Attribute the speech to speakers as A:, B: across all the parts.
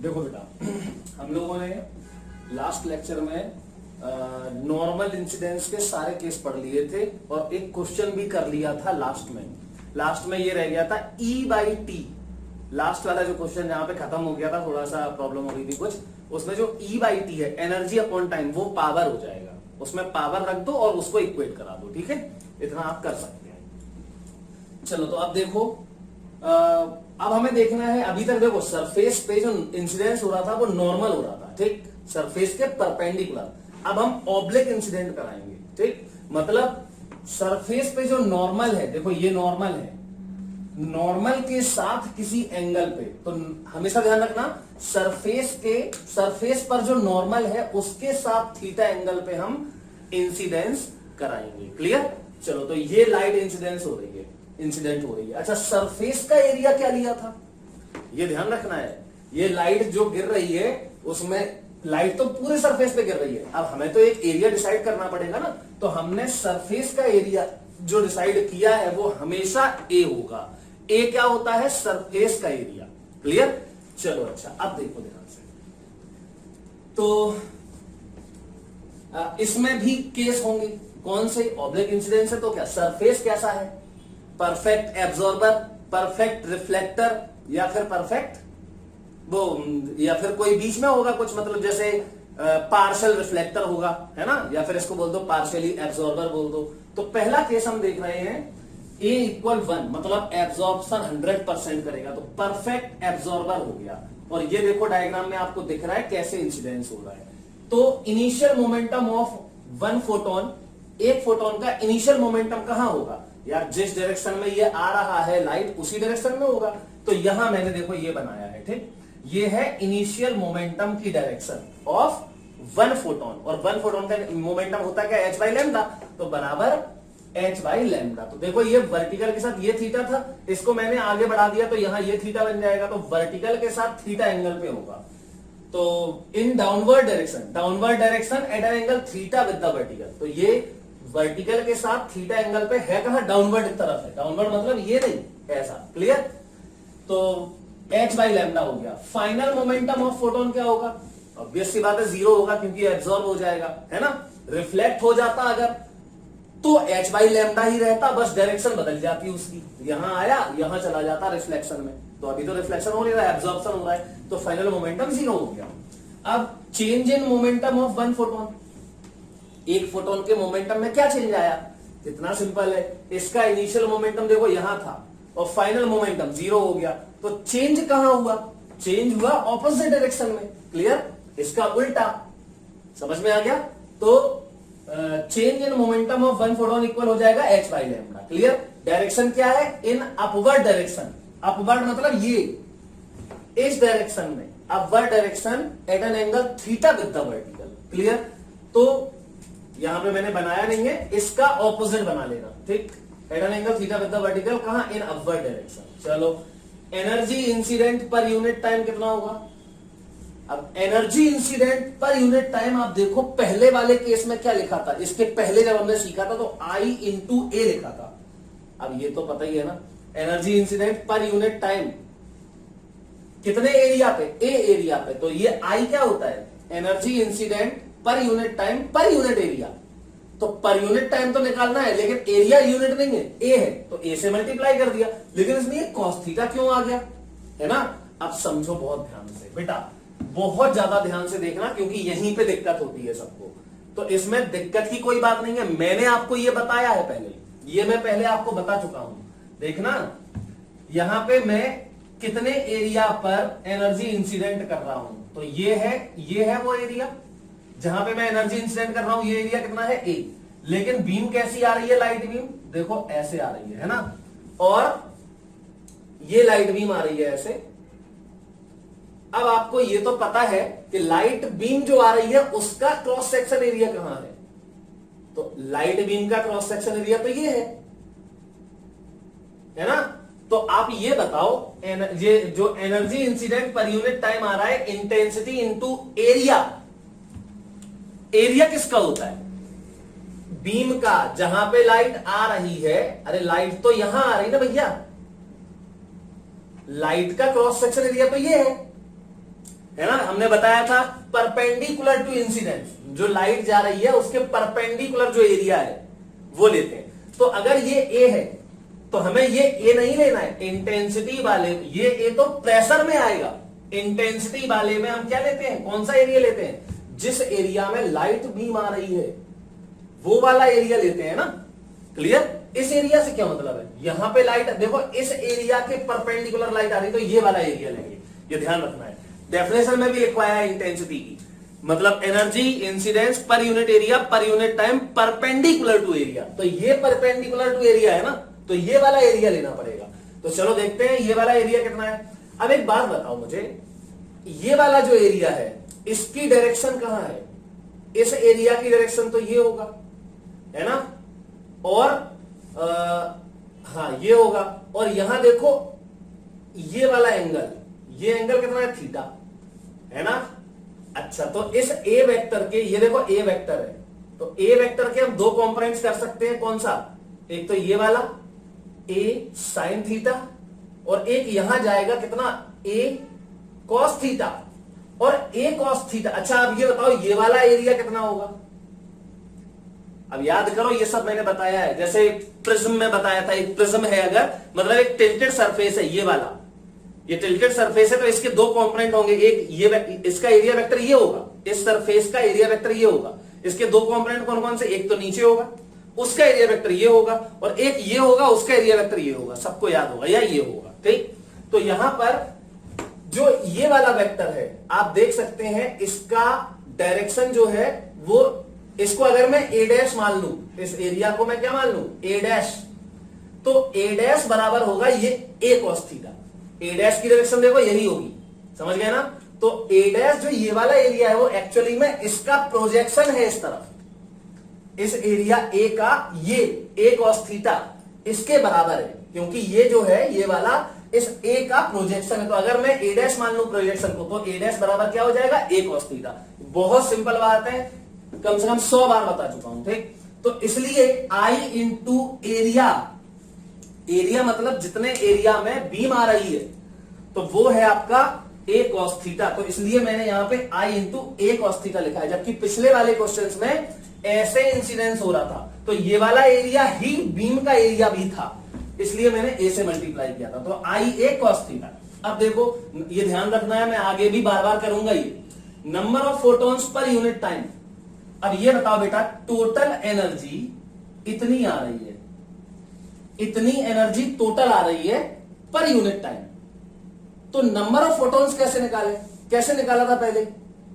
A: देखो बेटा, हम लोगों ने लास्ट लेक्चर में नॉर्मल इंसिडेंस के सारे केस पढ़ लिए थे और एक क्वेश्चन भी कर लिया था लास्ट में ये रह गया था E/T। लास्ट वाला जो क्वेश्चन जहां पे खत्म हो गया था, थोड़ा सा प्रॉब्लम हो गई थी कुछ, उसमें जो E/T है एनर्जी अपॉन टाइम, वो पावर हो जाएगा। उसमें पावर रख दो और उसको इक्वेट करा दो, ठीक है? इतना आप कर सकते हैं। चलो तो अब देखो, अब हमें देखना है, अभी तक देखो सरफेस पे जो इंसिडेंस हो रहा था वो नॉर्मल हो रहा था, ठीक, सरफेस के परपेंडिकुलर। अब हम ऑब्लिक इंसिडेंट कराएंगे, ठीक, मतलब सरफेस पे जो नॉर्मल है, देखो ये नॉर्मल है, नॉर्मल के साथ किसी एंगल पे, तो हमेशा ध्यान रखना सरफेस पर जो नॉर्मल है उसके साथ थीटा एंगल पे हम इंसिडेंस कराएंगे। क्लियर? चलो तो ये लाइट इंसिडेंस हो रही है, इंसिडेंट हो रही है। अच्छा, सरफेस का एरिया क्या लिया था, ये ध्यान रखना है। ये लाइट जो गिर रही है उसमें लाइट तो पूरे सरफेस पे गिर रही है, अब हमें तो एक एरिया डिसाइड करना पड़ेगा ना, तो हमने सरफेस का एरिया जो डिसाइड किया है वो हमेशा ए होगा। ए क्या होता है? सरफेस का एरिया। क्लियर? चलो अच्छा, अब देखो ध्यान से, तो इसमें भी केस होंगे। कौन से? ऑब्लिक इंसिडेंस है तो क्या सरफेस कैसा है? परफेक्ट एब्जॉर्बर, परफेक्ट रिफ्लेक्टर, या फिर परफेक्ट वो, या फिर कोई बीच में होगा कुछ, मतलब जैसे पार्शियल रिफ्लेक्टर होगा, है ना, या फिर इसको बोल दो पार्शियली एब्जॉर्बर बोल दो। तो पहला केस हम देख रहे हैं A=1, मतलब एब्जॉर्प्शन 100% करेगा, तो परफेक्ट एब्जॉर्बर हो गया। और ये देखो डायग्राम में आपको दिख रहा है कैसे इंसिडेंस हो रहा है। तो initial momentum of one photon, एक फोटोन का इनिशियल मोमेंटम कहां होगा यार? जिस डायरेक्शन में ये आ रहा है लाइट उसी डायरेक्शन में होगा। तो यहां मैंने देखो ये बनाया है, ठीक, ये है इनिशियल मोमेंटम की डायरेक्शन ऑफ वन फोटोन, और वन फोटोन का मोमेंटम होता क्या? h/λ, तो बराबर h/λ। तो देखो ये वर्टिकल के साथ ये थीटा था, इसको मैंने आगे बढ़ा दिया तो यहां ये थीटा बन जाएगा, तो वर्टिकल के साथ थीटा एंगल पे होगा। तो in downward direction at an angle theta with the vertical, तो ये वर्टिकल के साथ थीटा एंगल पे है कहां? डाउनवर्ड तरफ है। डाउनवर्ड मतलब ये नहीं, ऐसा। क्लियर? तो h/λ हो गया। फाइनल मोमेंटम ऑफ फोटोन क्या होगा? ऑब्वियस सी बात है, 0 होगा, क्योंकि एब्जॉर्ब हो जाएगा, है ना। रिफ्लेक्ट हो जाता अगर तो h/λ ही रहता, बस डायरेक्शन बदल जाती उसकी, यहां आया यहां चला जाता रिफ्लेक्शन में। तो अभी तो रिफ्लेक्शन हो नहीं रहा है, एब्जॉर्प्शन हो रहा है, तो फाइनल मोमेंटम 0 हो गया। अब change in momentum of one photon, एक फोटोन के मोमेंटम में क्या चेंज आया? इतना सिंपल है, इसका इनिशियल मोमेंटम देखो यहां था और फाइनल मोमेंटम 0 हो गया, तो चेंज कहां हुआ? चेंज हुआ ऑपोजिट डायरेक्शन में। क्लियर? इसका उल्टा, समझ में आ गया? तो change in momentum of one photon equal हो जाएगा h/λ। क्लियर? डायरेक्शन क्या है? इन अपवर्ड डायरेक्शन, अपवर्ड मतलब ये इस डायरेक्शन में, upward direction at an angle theta with the vertical. Clear? तो यहां पे मैंने बनाया नहीं है, इसका ऑपोजिट बना लेना, ठीक, at an angle theta with the vertical, कहां? In upward direction. चलो, energy incident per unit time कितना होगा? अब energy incident per unit time आप देखो, पहले वाले केस में क्या लिखा था? इसके पहले जब हमने सीखा था तो I/A लिखा था। अब ये तो पता ही है ना, energy incident per unit time कितने एरिया पे? ए एरिया पे, तो ये I क्या होता है? Energy incident per unit time पर यूनिट एरिया। तो पर यूनिट टाइम तो निकालना है, लेकिन एरिया यूनिट नहीं है, ए है, तो ए से मल्टीप्लाई कर दिया, लेकिन इसमें ये cos थीटा क्यों आ गया, है ना। अब समझो बहुत ध्यान से बेटा, बहुत ज्यादा ध्यान से देखना, क्योंकि यहीं पे दिक्कत होती है सबको। तो इसमें दिक्कत की कोई बात नहीं है, मैंने आपको ये बताया है पहले, ये मैं पहले आपको बता चुका हूं। देखना, यहां पे मैं कितने एरिया पर एनर्जी इंसिडेंट कर रहा हूं, तो ये है वो एरिया जहां पे मैं एनर्जी इंसिडेंट कर रहा हूं, ये एरिया कितना है? ए। लेकिन बीम कैसी आ रही है? लाइट बीम देखो ऐसे आ रही है ना, और ये लाइट बीम आ रही है ऐसे। अब आपको ये तो पता है कि लाइट बीम जो आ रही है उसका क्रॉस सेक्शन एरिया कहां है, तो लाइट बीम का क्रॉस सेक्शन एरिया तो ये है ना। तो आप ये बताओ, ये जो energy incident per unit time आ रहा है, इंटेंसिटी इंटू एरिया, एरिया किसका होता है? बीम का, जहां पे लाइट आ रही है। अरे लाइट तो यहां आ रही ना भैया, लाइट का क्रॉस सेक्शन एरिया तो ये है, है ना, हमने बताया था परपेंडिकुलर टू इंसिडेंस, जो लाइट जा रही है उसके परपेंडिकुलर जो एरिया है वो लेते हैं। तो अगर ये ए है तो हमें ये ए नहीं लेना है, इंटेंसिटी वाले, ये ए तो प्रेशर में आएगा, इंटेंसिटी वाले में हम क्या लेते हैं, कौन सा एरिया लेते हैं, जिस एरिया में लाइट बीम आ रही है वो वाला एरिया लेते हैं ना। क्लियर? इस एरिया से क्या मतलब है, यहां पे लाइट देखो, इस एरिया के परपेंडिकुलर लाइट आ रही है तो ये वाला एरिया लेंगे, ये ध्यान रखना है। डेफिनेशन में भी लिखवाया है इंटेंसिटी की, मतलब एनर्जी इंसिडेंस पर यूनिट एरिया पर unit time perpendicular to area, तो ये परपेंडिकुलर टू एरिया है ना, तो ये वाला एरिया लेना पड़ेगा। तो चलो देखते हैं ये वाला एरिया कितना है। अब एक बात बताओ मुझे, ये वाला जो एरिया है इसकी डायरेक्शन कहां है, इस एरिया की डायरेक्शन तो ये होगा, है ना, और हाँ ये होगा, और यहां देखो ये वाला एंगल, ये एंगल कितना है, थीटा, है ना। अच्छा, तो इस ए वेक्टर के, ये देखो ए वेक्टर है, तो ए वेक्टर के हम दो कंपोनेंट्स कर सकते हैं, कौन सा, एक तो ये वाला ए साइन थीटा, और एक यहां जाएगा कितना, ए कॉस थीटा, और ए कॉस थीटा। अच्छा अब ये बताओ ये वाला एरिया कितना होगा, अब याद करो ये सब मैंने बताया है, जैसे प्रिज्म में बताया था, एक प्रिज्म है अगर, मतलब एक टिल्टेड सरफेस है, ये वाला, ये टिल्टेड सरफेस है, तो इसके दो कंपोनेंट होंगे, एक ये, इसका एरिया वेक्टर ये होगा, इस सरफेस का एरिया वेक्टर ये होगा, इसके दो कंपोनेंट कौन कौन से, एक तो नीचे होगा उसका एरिया वेक्टर ये होगा, और एक ये होगा उसका एरिया वेक्टर ये होगा, सबको याद होगा, या ये होगा, ठीक। तो यहां पर जो ये वाला वेक्टर है आप देख सकते हैं, इसका डायरेक्शन जो है वो, इसको अगर मैं ए डैश मान लू, इस एरिया को मैं क्या मान लू, ए डैश, तो ए डैश बराबर होगा ये ए कॉस थीटा, ए डैश की डायरेक्शन देखो यही होगी, समझ गए ना। तो ए डैश जो ये वाला एरिया है वो एक्चुअली में इसका प्रोजेक्शन है इस तरफ, इस एरिया ए का, ये ए कॉस थीटा इसके बराबर है, क्योंकि ये जो है ये वाला इस ए का प्रोजेक्शन है। तो अगर मैं ए डैश मान लू प्रोजेक्शन को, तो ए डैश बराबर क्या हो जाएगा, ए कॉस थीटा। बहुत सिंपल बात है, कम से कम 100 बार बता चुका हूं, ठीक। तो इसलिए आई इंटू एरिया, एरिया मतलब जितने एरिया में बीम आ रही है तो वो है आपका ए कॉस थीटा, तो इसलिए मैंने यहां पे आई इंटू ए कॉस थीटा लिखा है, जबकि पिछले वाले क्वेश्चंस में ऐसे इंसिडेंस हो रहा था, तो ये वाला एरिया ही बीम का एरिया भी था, इसलिए मैंने ए से मल्टीप्लाई किया था, तो आई ए कॉस थीटा। अब देखो ये ध्यान रखना है, मैं आगे भी बार बार करूंगा, ये number of photons per unit time. अब ये बताओ बेटा, टोटल एनर्जी इतनी आ रही है, इतनी एनर्जी टोटल आ रही है पर यूनिट टाइम, तो नंबर ऑफ फोटॉन्स कैसे निकाले, कैसे निकाला था पहले,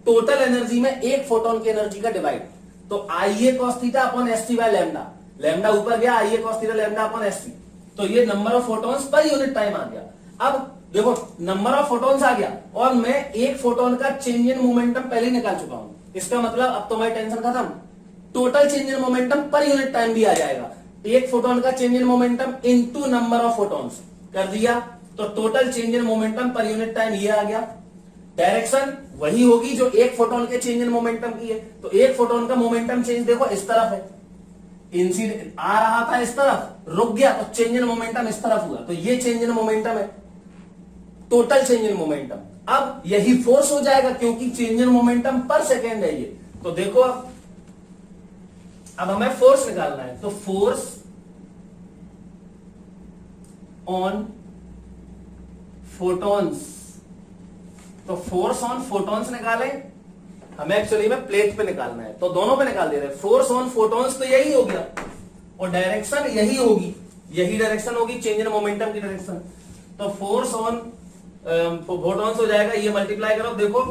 A: टोटल एनर्जी में एक फोटोन की एनर्जी का डिवाइड, तो I A cos theta upon S T by lambda, lambda ऊपर गया, I A cos theta lambda upon S T, तो ये number of photons per unit time आ गया। अब देखो नंबर ऑफ फोटॉन्स आ गया, और मैं एक फोटोन का चेंज इन मोमेंटम पहले ही निकाल चुका हूं, इसका मतलब अब तो मैं टेंशन खत्म, टोटल चेंज इन मोमेंटम पर यूनिट टाइम भी आ जाएगा, एक फोटोन का change in momentum into number of photons कर दिया, तो टोटल चेंज इन मोमेंटम पर यूनिट टाइम ये आ गया। डायरेक्शन वही होगी जो एक फोटोन के चेंज इन मोमेंटम की है, तो एक फोटोन का मोमेंटम चेंज देखो इस तरफ है, इंसिडेंट आ रहा था इस तरफ, रुक गया, तो चेंज इन मोमेंटम इस तरफ हुआ, तो ये चेंज इन मोमेंटम है, टोटल चेंज इन मोमेंटम। अब यही फोर्स हो जाएगा क्योंकि चेंज इन मोमेंटम पर सेकेंड है ये, तो देखो अब हमें फोर्स निकालना है, तो फोर्स ऑन फोटॉन्स, तो फोर्स ऑन फोटॉन्स निकाले, हमें एक्चुअली में प्लेट पे निकालना है, तो दोनों पे निकाल दे रहे हैं, फोर्स ऑन फोटॉन्स तो यही हो गया, और डायरेक्शन यही होगी, यही डायरेक्शन होगी चेंज इन मोमेंटम की डायरेक्शन, तो फोर्स ऑन फोटॉन्स हो जाएगा, ये मल्टीप्लाई करो, देखो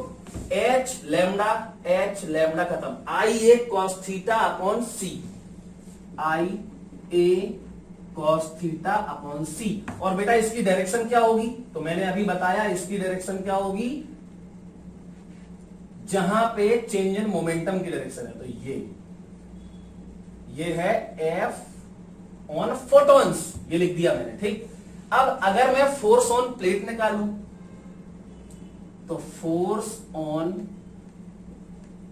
A: एच लैम्डा खत्म, आई A cos theta upon C, I A cos theta upon सी, और बेटा इसकी डायरेक्शन क्या होगी, तो मैंने अभी बताया इसकी डायरेक्शन क्या होगी, जहां पे चेंज इन मोमेंटम की डायरेक्शन है, तो ये है एफ ऑन फोटॉन्स, ये लिख दिया मैंने, ठीक। अब अगर मैं फोर्स ऑन प्लेट निकालू, तो फोर्स ऑन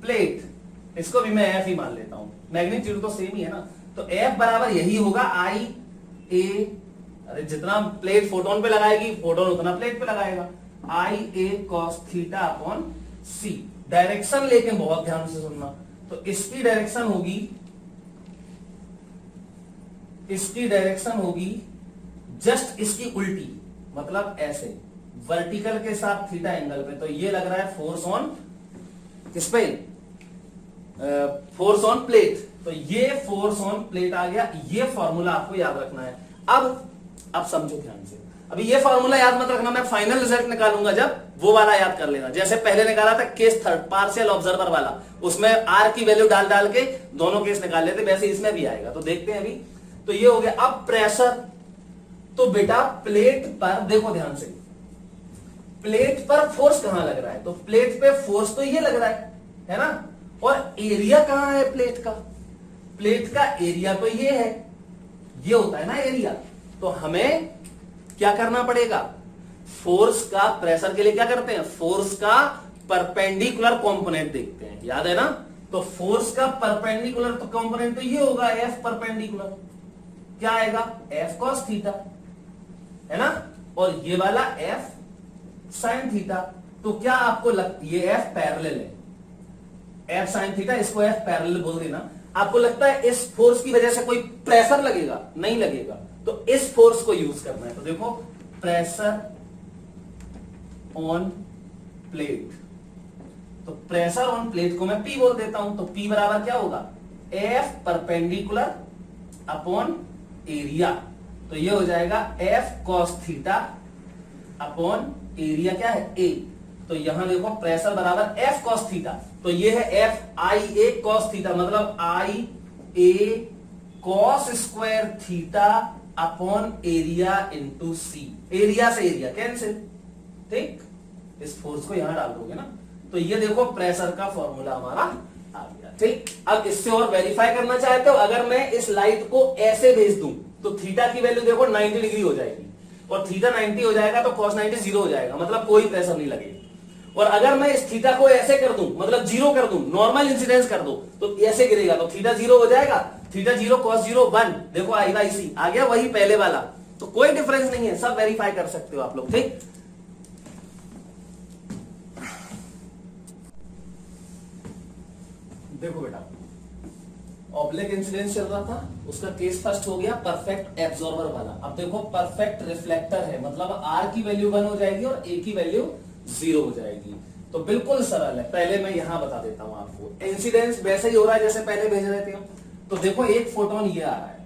A: प्लेट, इसको भी मैं एफ ही मान लेता हूं, मैग्नीट्यूड तो सेम ही है ना, तो एफ बराबर यही होगा आई ए, अरे जितना प्लेट फोटोन पे लगाएगी फोटोन उतना प्लेट पे लगाएगा, आई A cos theta upon C. Direction लेके बहुत ध्यान से सुनना। तो इसकी डायरेक्शन होगी जस्ट इसकी उल्टी, मतलब ऐसे वर्टिकल के साथ थीटा एंगल पे। तो ये लग रहा है फोर्स ऑन किस पे, फोर्स ऑन प्लेट। तो ये फोर्स ऑन प्लेट आ गया। ये फॉर्मूला आपको याद रखना है। अब समझो ध्यान से। अभी ये फॉर्मूला याद मत रखना, मैं फाइनल रिजल्ट निकालूंगा जब, वो वाला याद कर लेना। जैसे पहले निकाला था केस थर्ड पार्शियल ऑब्जर्वर वाला, उसमें आर की वैल्यू डाल के दोनों केस निकाल लेते, वैसे इसमें भी आएगा। तो देखते हैं अभी। तो ये हो गया। अब प्रेशर, तो बेटा प्लेट पर देखो ध्यान से, प्लेट पर फोर्स कहां लग रहा है? तो प्लेट पे फोर्स तो ये लग रहा है ना? और एरिया कहां है प्लेट का? प्लेट का एरिया तो ये है, ये होता है ना एरिया। तो हमें क्या करना पड़ेगा? फोर्स का, प्रेशर के लिए क्या करते हैं? फोर्स का परपेंडिकुलर कंपोनेंट देखते हैं, याद है ना? तो फोर्स का परपेंडिकुलर तो कंपोनेंट तो ये होगा एफ परपेंडिकुलर। क्या आएगा? एफ कॉस थीटा, है ना? और ये वाला एफ साइन थीटा। तो क्या आपको ये एफ पैरेलल है, एफ साइन थीटा, इसको एफ पैरेलल बोल देना। आपको लगता है इस फोर्स की वजह से कोई प्रेशर लगेगा? नहीं लगेगा। तो इस फोर्स को यूज करना है। तो देखो प्रेशर ऑन प्लेट, तो प्रेशर ऑन प्लेट को मैं P बोल देता हूं। तो P बराबर क्या होगा? F perpendicular upon area. तो ये हो जाएगा F cos theta upon area क्या है? A। तो यहां देखो प्रेशर बराबर F cos थीटा, तो ये है F I A cos theta, मतलब I A cos square theta upon area into c. Area से एरिया कैंसिल, ठीक? इस फोर्स को यहां डाल दोगे ना। तो ये देखो प्रेशर का फॉर्मूला हमारा आ गया, ठीक? अब इससे और वेरीफाई करना चाहते हो, अगर मैं इस लाइट को ऐसे भेज दूं तो थीटा की वैल्यू देखो 90 डिग्री हो जाएगी, और थीटा 90 हो जाएगा तो cos 90 जीरो हो जाएगा, मतलब कोई प्रेशर नहीं लगेगा। और अगर मैं इस थीटा को ऐसे कर दूं, मतलब जीरो कर दूं, नॉर्मल इंसिडेंस कर दो, तो ऐसे गिरेगा, तो थीटा जीरो हो जाएगा। थीटा जीरो cos जीरो 1, देखो आई बाई सी आ गया, वही पहले वाला। तो कोई डिफरेंस नहीं है, सब वेरीफाई कर सकते हो आप लोग, ठीक? देखो बेटा, ऑब्लिक इंसिडेंस चल रहा था, उसका केस फर्स्ट हो गया परफेक्ट एब्जॉर्बर वाला। अब देखो परफेक्ट रिफ्लेक्टर है, मतलब आर की वैल्यू 1 हो जाएगी और ए की वैल्यू 0 हो जाएगी। तो बिल्कुल सरल है। पहले मैं यहां बता देता हूं आपको, इंसिडेंस वैसे ही हो रहा है जैसे पहले भेज रहे थे। तो देखो एक फोटोन ये आ रहा है।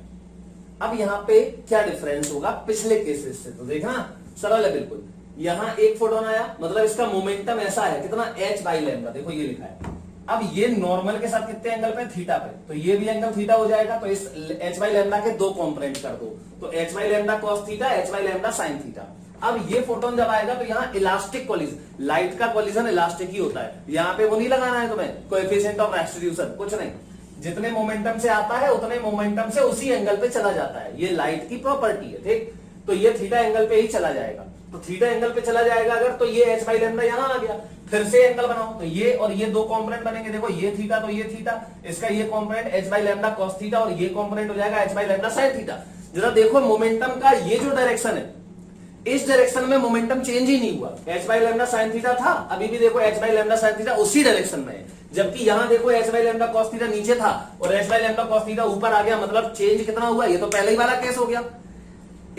A: अब यहां पे क्या डिफरेंस होगा पिछले केसेस से? तो देखना सरल है बिल्कुल। यहां एक फोटोन आया, मतलब इसका मोमेंटम ऐसा है, कितना? h बाई लैम्डा, देखो ये लिखा है। अब ये नॉर्मल के साथ कितने एंगल पे? थीटा पे, तो ये भी एंगल थीटा हो जाएगा। तो इस h बाई लैम्डा के दो कॉम्पोनेंट कर दो, तो h by lambda cos theta, h by lambda sine theta. अब ये फोटोन जब आएगा तो यहाँ इलास्टिक कोलिजन, लाइट का कोलिजन इलास्टिक ही होता है। यहाँ पे वो नहीं लगाना है तुम्हें, कोएफिशिएंट ऑफ रेस्टिट्यूशन, कुछ नहीं। जितने मोमेंटम से आता है उतने मोमेंटम से उसी एंगल पे चला जाता है, ये लाइट की प्रॉपर्टी है, ठीक? तो ये थीटा एंगल पे ही चला जाएगा। तो थीटा एंगल पे चला जाएगा अगर, तो ये h बाई लैम्डा यहाँ आ गया। फिर से एंगल बनाओ, तो ये और ये दो कंपोनेंट बनेंगे। देखो ये थीटा तो ये थीटा, इसका ये component h by lambda cos theta, और ये कंपोनेंट हो जाएगा h by lambda sin theta. जरा देखो मोमेंटम का ये जो डायरेक्शन है, इस डायरेक्शन में मोमेंटम चेंज ही नहीं हुआ। h by lambda sin theta था, अभी भी देखो h by lambda sin theta उसी डायरेक्शन में है। जबकि यहां देखो h by lambda cos theta नीचे था और h by lambda cos theta ऊपर आ गया, मतलब चेंज कितना हुआ? ये तो पहले ही वाला केस हो गया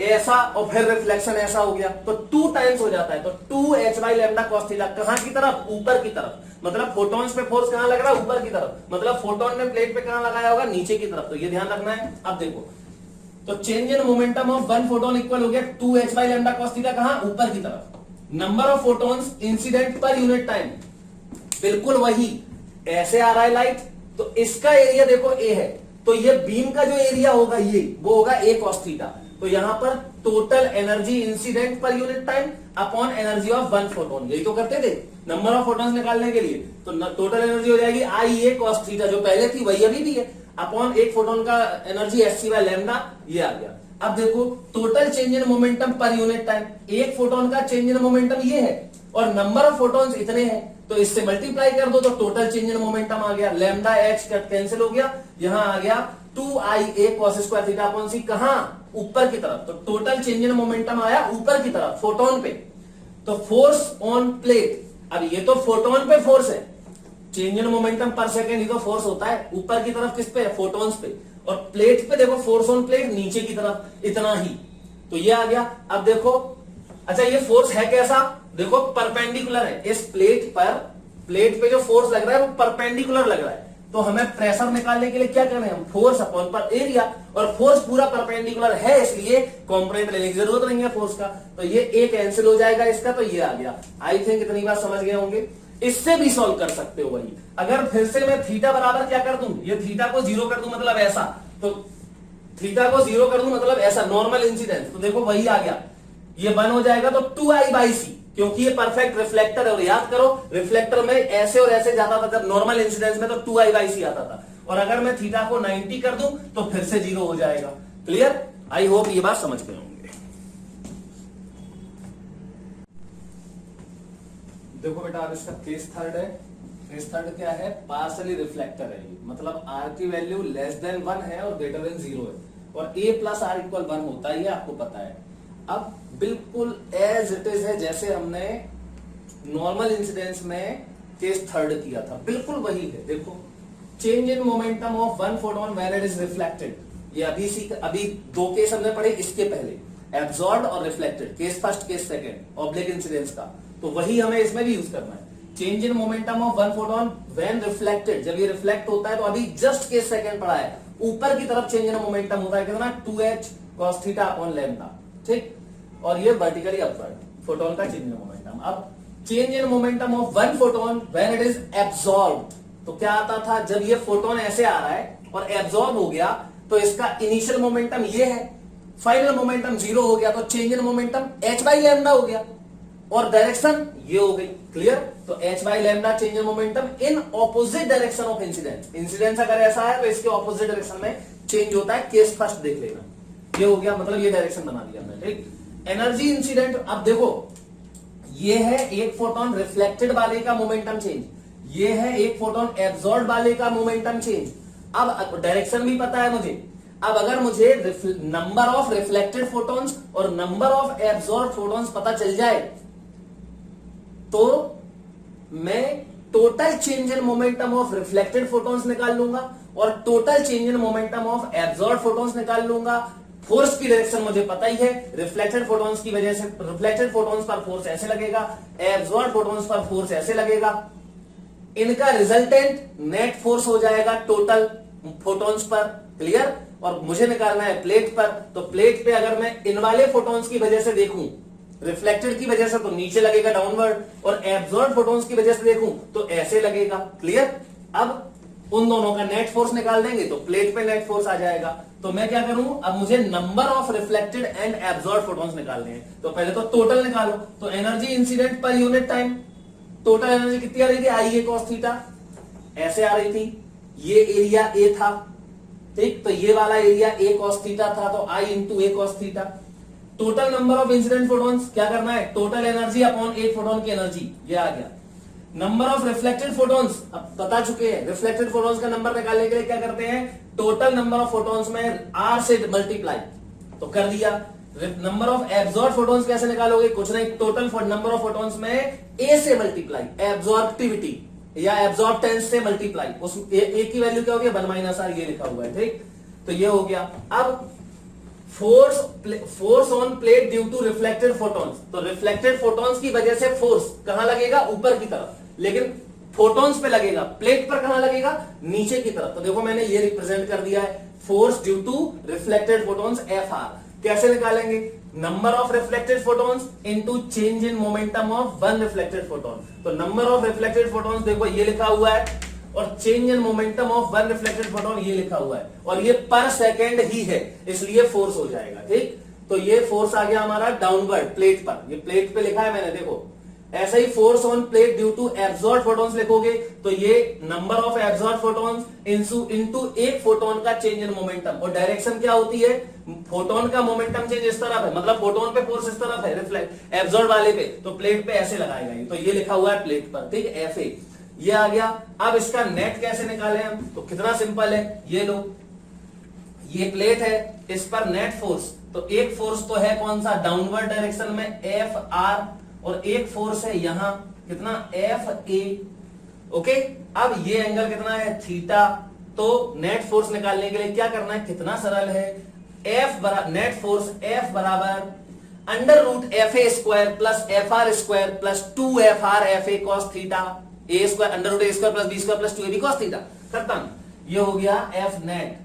A: ऐसा, और फिर रिफ्लेक्शन ऐसा हो गया, तो 2 टाइम्स हो जाता है। तो 2h by lambda cos theta कहां की तरफ? ऊपर की तरफ। मतलब फोटॉन्स पे फोर्स कहां लग रहा है? ऊपर की तरफ। मतलब फोटोन ने प्लेट पे कहां लगाया होगा? नीचे की तरफ। तो ये ध्यान रखना है। अब देखो, तो change in momentum of one photon equal हो गया 2h by lambda cos theta, कहां? ऊपर की तरफ। Number of photons incident per unit time, बिल्कुल वही। ऐसे आ रहा है लाइट, तो इसका एरिया देखो A है, तो ये बीम का जो एरिया होगा ये वो होगा A cos थीटा। तो यहां पर total energy incident per unit time upon energy of one photon, यही तो करते थे नंबर ऑफ फोटॉन्स निकालने के लिए। तो टोटल एनर्जी हो जाएगी IA cos थीटा, जो पहले थी वही अभी भी है, अपॉन एक फोटोन का एनर्जी hc बाय लैम्डा, ये आ गया। अब देखो टोटल चेंज इन मोमेंटम पर यूनिट टाइम, एक फोटोन का चेंज इन मोमेंटम ये है और नंबर ऑफ फोटॉन्स इतने हैं, तो इससे मल्टीप्लाई कर दो तो टोटल चेंज इन मोमेंटम आ गया। लैम्डा h कैंसिल हो गया, यहां आ गया 2IA cos square theta upon c, कहां? ऊपर की तरफ। तो टोटल चेंज इन मोमेंटम आया ऊपर की तरफ फोटोन पे। तो फोर्स ऑन प्लेट, अब ये तो फोटोन पे फोर्स है, चेंज इन मोमेंटम पर सेकेंड ही तो फोर्स होता है ऊपर की तरफ, किस पे, फोटोन्स पे, और प्लेट पे देखो फोर्स ऑन प्लेट नीचे की तरफ इतना ही, तो ये आ गया। अब देखो, अच्छा ये फोर्स है कैसा, देखो परपेंडिकुलर है इस प्लेट पर, प्लेट पे जो फोर्स लग रहा है वो परपेंडिकुलर लग रहा है, तो हमें प्रेशर निकालने के लिए क्या करना है, हम फोर्स अपॉन पर एरिया, और फोर्स पूरा परपेंडिकुलर है इसलिए कंपोनेंट लेने की जरूरत नहीं है फोर्स का, तो ये एक कैंसिल हो जाएगा इसका, तो ये आ गया। आई थिंक इतनी बात समझ गए होंगे। इससे भी सॉल्व कर सकते हो वही, अगर फिर से मैं थीटा बराबर क्या कर दूं, ये थीटा को जीरो कर दूं मतलब ऐसा, तो थीटा को जीरो कर दूं मतलब ऐसा नॉर्मल इंसिडेंस, तो देखो वही आ गया, ये 1 हो जाएगा, तो 2I/c, क्योंकि ये परफेक्ट रिफ्लेक्टर है, और याद करो रिफ्लेक्टर में ऐसे और ऐसे जाता था जब नॉर्मल इंसिडेंस में, तो 2I/c आता था, और अगर मैं थीटा को 90 कर दूं तो फिर से जीरो हो जाएगा। क्लियर? आई होप ये बात समझ गए होंगे। देखो बेटा, अब इसका केस थर्ड है। केस थर्ड क्या है, पार्शली रिफ्लेक्टर है ये, मतलब आर की वैल्यू लेस देन 1 है और ग्रेटर देन 0 है, और a प्लस आर इक्वल 1 होता है, ये आपको पता है। अब बिल्कुल एज इट इज है जैसे हमने नॉर्मल इंसिडेंस में केस थर्ड किया था, बिल्कुल वही है। देखो, change in momentum of one photon when it is reflected, ये अभी दो केस हमने पढ़े इसके पहले, एब्जॉर्ब्ड और reflected, case first case second oblique incidence का, तो वही हमें इसमें भी यूज करना है। Change in momentum of one photon when reflected, जब ये रिफ्लेक्ट होता है तो अभी जस्ट केस सेकंड पढ़ा है, ऊपर की तरफ चेंज इन मोमेंटम होता है कितना, 2h cos theta upon lambda, ठीक, और ये वर्टिकली अपवर्ड फोटोन का चेंज इन मोमेंटम। अब change in momentum of one photon when it is absorbed, तो क्या आता था, जब ये फोटोन ऐसे आ रहा है और एब्सॉर्ब हो गया तो इसका इनिशियल मोमेंटम ये है, फाइनल मोमेंटम 0 हो गया, तो चेंज इन मोमेंटम h/λ हो गया, और डायरेक्शन ये हो गई। क्लियर? तो h/λ change in momentum in opposite direction of incidence, incidence अगर ऐसा है तो इसके ऑपोजिट डायरेक्शन में चेंज होता है, केस फर्स्ट देख लेना, ये हो गया, मतलब ये डायरेक्शन बना दिया हमने, ठीक। एनर्जी इंसिडेंट, अब देखो ये है एक फोटोन रिफ्लेक्टेड वाले का मोमेंटम चेंज, ये है एक फोटोन एब्सॉर्ब वाले का मोमेंटम चेंज। अब डायरेक्शन भी पता है मुझे, अब अगर मुझे नंबर ऑफ रिफ्लेक्टेड फोटोन्स और नंबर ऑफ एब्सॉर्ब फोटोन्स पता चल जाए तो मैं total change in momentum of reflected photons निकाल लूंगा और total change in momentum of absorb photons निकाल लूंगा। फोर्स की डायरेक्शन मुझे पता ही है, रिफ्लेक्टेड फोटोन्स की वजह से रिफ्लेक्टेड फोटोन्स पर फोर्स ऐसे लगेगा, एब्सॉर्ब फोटोन्स पर फोर्स ऐसे लगेगा, इनका रिजल्टेंट नेट फोर्स हो जाएगा टोटल फोटोन्स पर। क्लियर? और मुझे निकालना है प्लेट पर, तो प्लेट पे अगर मैं इन वाले फोटोन्स की वजह से देखूं, रिफ्लेक्टेड की वजह से तो नीचे लगेगा डाउनवर्ड, और एब्सॉर्ब फोटोन्स की वजह से देखूं तो ऐसे लगेगा। क्लियर? अब उन दोनों का नेट फोर्स निकाल देंगे तो प्लेट पे नेट फोर्स आ जाएगा। तो मैं क्या करूं, अब मुझे number of reflected and absorb photons निकालने हैं, तो पहले तो टोटल निकालो। तो energy incident per unit time, total energy कितनी आ रही थी, I cos थीटा ऐसे आ रही थी, ये एरिया ए था, ठीक, तो ये वाला एरिया A cos थीटा था, तो I into A cos theta. Total number of incident photons क्या करना है, टोटल एनर्जी अपॉन एक फोटोन की एनर्जी, ये आ गया। नंबर ऑफ रिफ्लेक्टेड फोटोन्स अब बता चुके हैं, रिफ्लेक्टेड फोटोन्स का नंबर निकालने के लिए क्या करते हैं, टोटल नंबर ऑफ फोटोन्स में R से मल्टीप्लाई, तो कर दिया। नंबर ऑफ एब्सॉर्ब फोटोन्स कैसे निकालोगे, कुछ नहीं, टोटल नंबर ऑफ फोटोन्स में A से मल्टीप्लाई, एब्सॉर्बिविटी या एब्सॉर्बटेंस से मल्टीप्लाई, उस ए की वैल्यू क्या हो गया, 1 - R, ये लिखा हुआ है, ठीक, तो ये हो गया। अब force on plate due to reflected photons, तो रिफ्लेक्टेड फोटोन्स की वजह से फोर्स कहां लगेगा, ऊपर की तरफ, लेकिन फोटोन्स पे लगेगा, प्लेट पर कहां लगेगा, नीचे की तरफ। तो देखो मैंने ये रिप्रेजेंट कर दिया है, force due to reflected photons FR। कैसे निकालेंगे, number of reflected photons into change in momentum of one reflected photon. तो नंबर ऑफ रिफ्लेक्टेड फोटोन्स देखो ये लिखा हुआ है, और change in momentum of one reflected photon ये लिखा हुआ है, और ये पर सेकेंड ही है, इसलिए फोर्स हो जाएगा, ठीक। तो ये फोर्स आ गया हमारा डाउनवर्ड प्लेट पर, ये प्लेट पे लिखा है मैंने, देखो ऐसा ही force on plate due to absorb photons लिखोगे तो ये number of absorb photons into एक फोटोन का चेंज इन मोमेंटम, और डायरेक्शन क्या होती है, फोटोन का मोमेंटम चेंज इस तरफ है, मतलब फोटोन पे फोर्स इस तरफ है, रिफ्लेक्ट एब्सॉर्ब वाले पे, तो प्लेट पे ऐसे लगाएगा ये, तो ये लिखा हुआ है प्लेट पर, ठीक, FA ये आ गया। अब इसका नेट कैसे निकाले हम, तो कितना सिंपल है, ये लो, ये प्लेट है, इस पर नेट फोर्स, तो एक फोर्स तो है कौन सा, डाउनवर्ड डायरेक्शन में FR, और एक फोर्स है यहां कितना एफ ए। ओके, अब ये एंगल कितना है थीटा। तो नेट फोर्स निकालने के लिए क्या करना है, कितना सरल है, नेट फोर्स एफ बराबर under root F A square plus F R square plus 2 F R F A cos theta, A square under root A square plus B square plus 2 A B cos theta. खत्म, ये हो गया F net.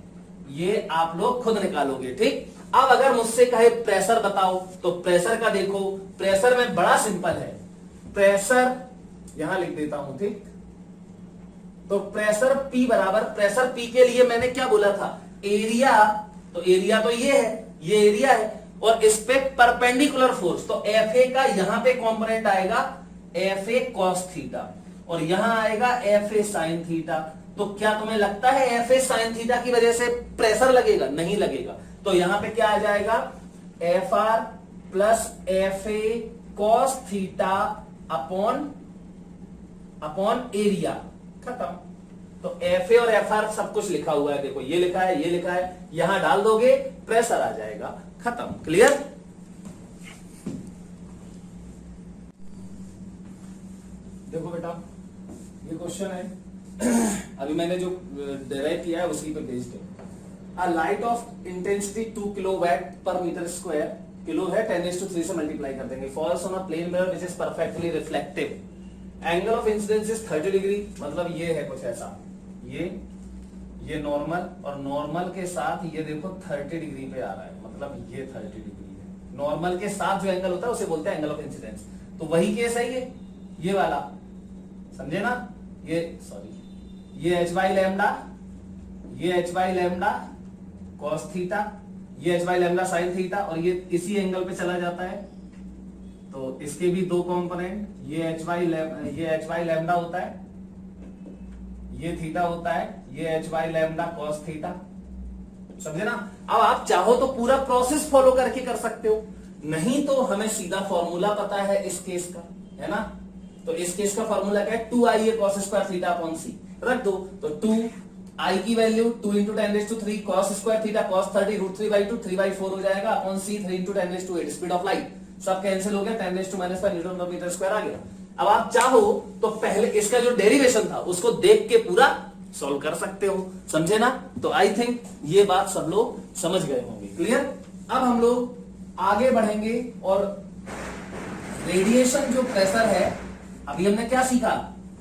A: ये आप लोग खुद निकालोगे, ठीक। अब अगर मुझसे कहे प्रेशर बताओ, तो प्रेशर का देखो, प्रेशर में बड़ा सिंपल है। प्रेशर यहां लिख देता हूं, ठीक। तो प्रेशर P बराबर, प्रेशर P के लिए मैंने क्या बोला था, एरिया। तो एरिया तो ये है, ये एरिया है, और इस पे परपेंडिकुलर फोर्स। तो एफ ए का यहां पे कंपोनेंट आएगा एफ ए कॉस थीटा, और यहां आएगा एफ ए साइन थीटा। तो क्या तुम्हें लगता है एफ ए साइन थीटा की वजह से प्रेशर लगेगा? नहीं लगेगा। तो यहां पे क्या आ जाएगा, F R plus F A cos theta upon area. खत्म। तो एफ ए और एफ आर सब कुछ लिखा हुआ है, देखो ये लिखा है, ये लिखा है, यहां डाल दोगे प्रेशर आ जाएगा। खत्म, क्लियर। देखो बेटा, ये क्वेश्चन है अभी मैंने जो डिराइव किया है उसी पे बेस्ड है। A light of intensity 2 kilowatt पर मीटर स्क्वायर, किलो है 10⁻³ से मल्टीप्लाई कर देंगे, falls on a plane mirror which is perfectly reflective, angle of incidence is 30 degree. मतलब ये है कुछ ऐसा, ये नॉर्मल, और नॉर्मल के साथ ये देखो 30 डिग्री पे आ रहा है, मतलब ये 30 डिग्री है। नॉर्मल के साथ जो एंगल होता है उसे बोलते हैं एंगल ऑफ इंसिडेंस। तो वही केस है ये वाला, समझे ना। ये सॉरी, ये एच बाई लैम्डा, ये H by lambda cos theta, ये H by lambda sine theta, और ये इसी एंगल पे चला जाता है। तो इसके भी दो कंपोनेंट, ये एच बाई लैम्डा होता है, ये थीटा होता है, ये H by lambda cos theta. समझे ना। अब आप चाहो तो पूरा प्रोसेस फॉलो करके कर सकते हो, नहीं तो हमें सीधा फॉर्मूला पता है इस केस का, है ना। तो इस केस का फॉर्मूला क्या है, 2i a cos square theta upon c रख दो। तो 2i की value 2 × 10⁻³ cos square theta cos 30 √3/2 3/4 हो जाएगा upon c 3 × 10⁻8 speed of light, सब कैंसिल हो गया, 10⁻⁻5 न्यूटन पर मीटर स्क्वायर आ गया। अब आप चाहो तो पहले इसका जो डेरिवेशन था उसको देख के पूरा सॉल्व कर सकते हो, समझे ना। तो आई थिंक ये बात सब लोग समझ गए होंगे, क्लियर। अब हम लोग आगे बढ़ेंगे और रेडिएशन जो प्रेशर है, अभी हमने क्या सीखा,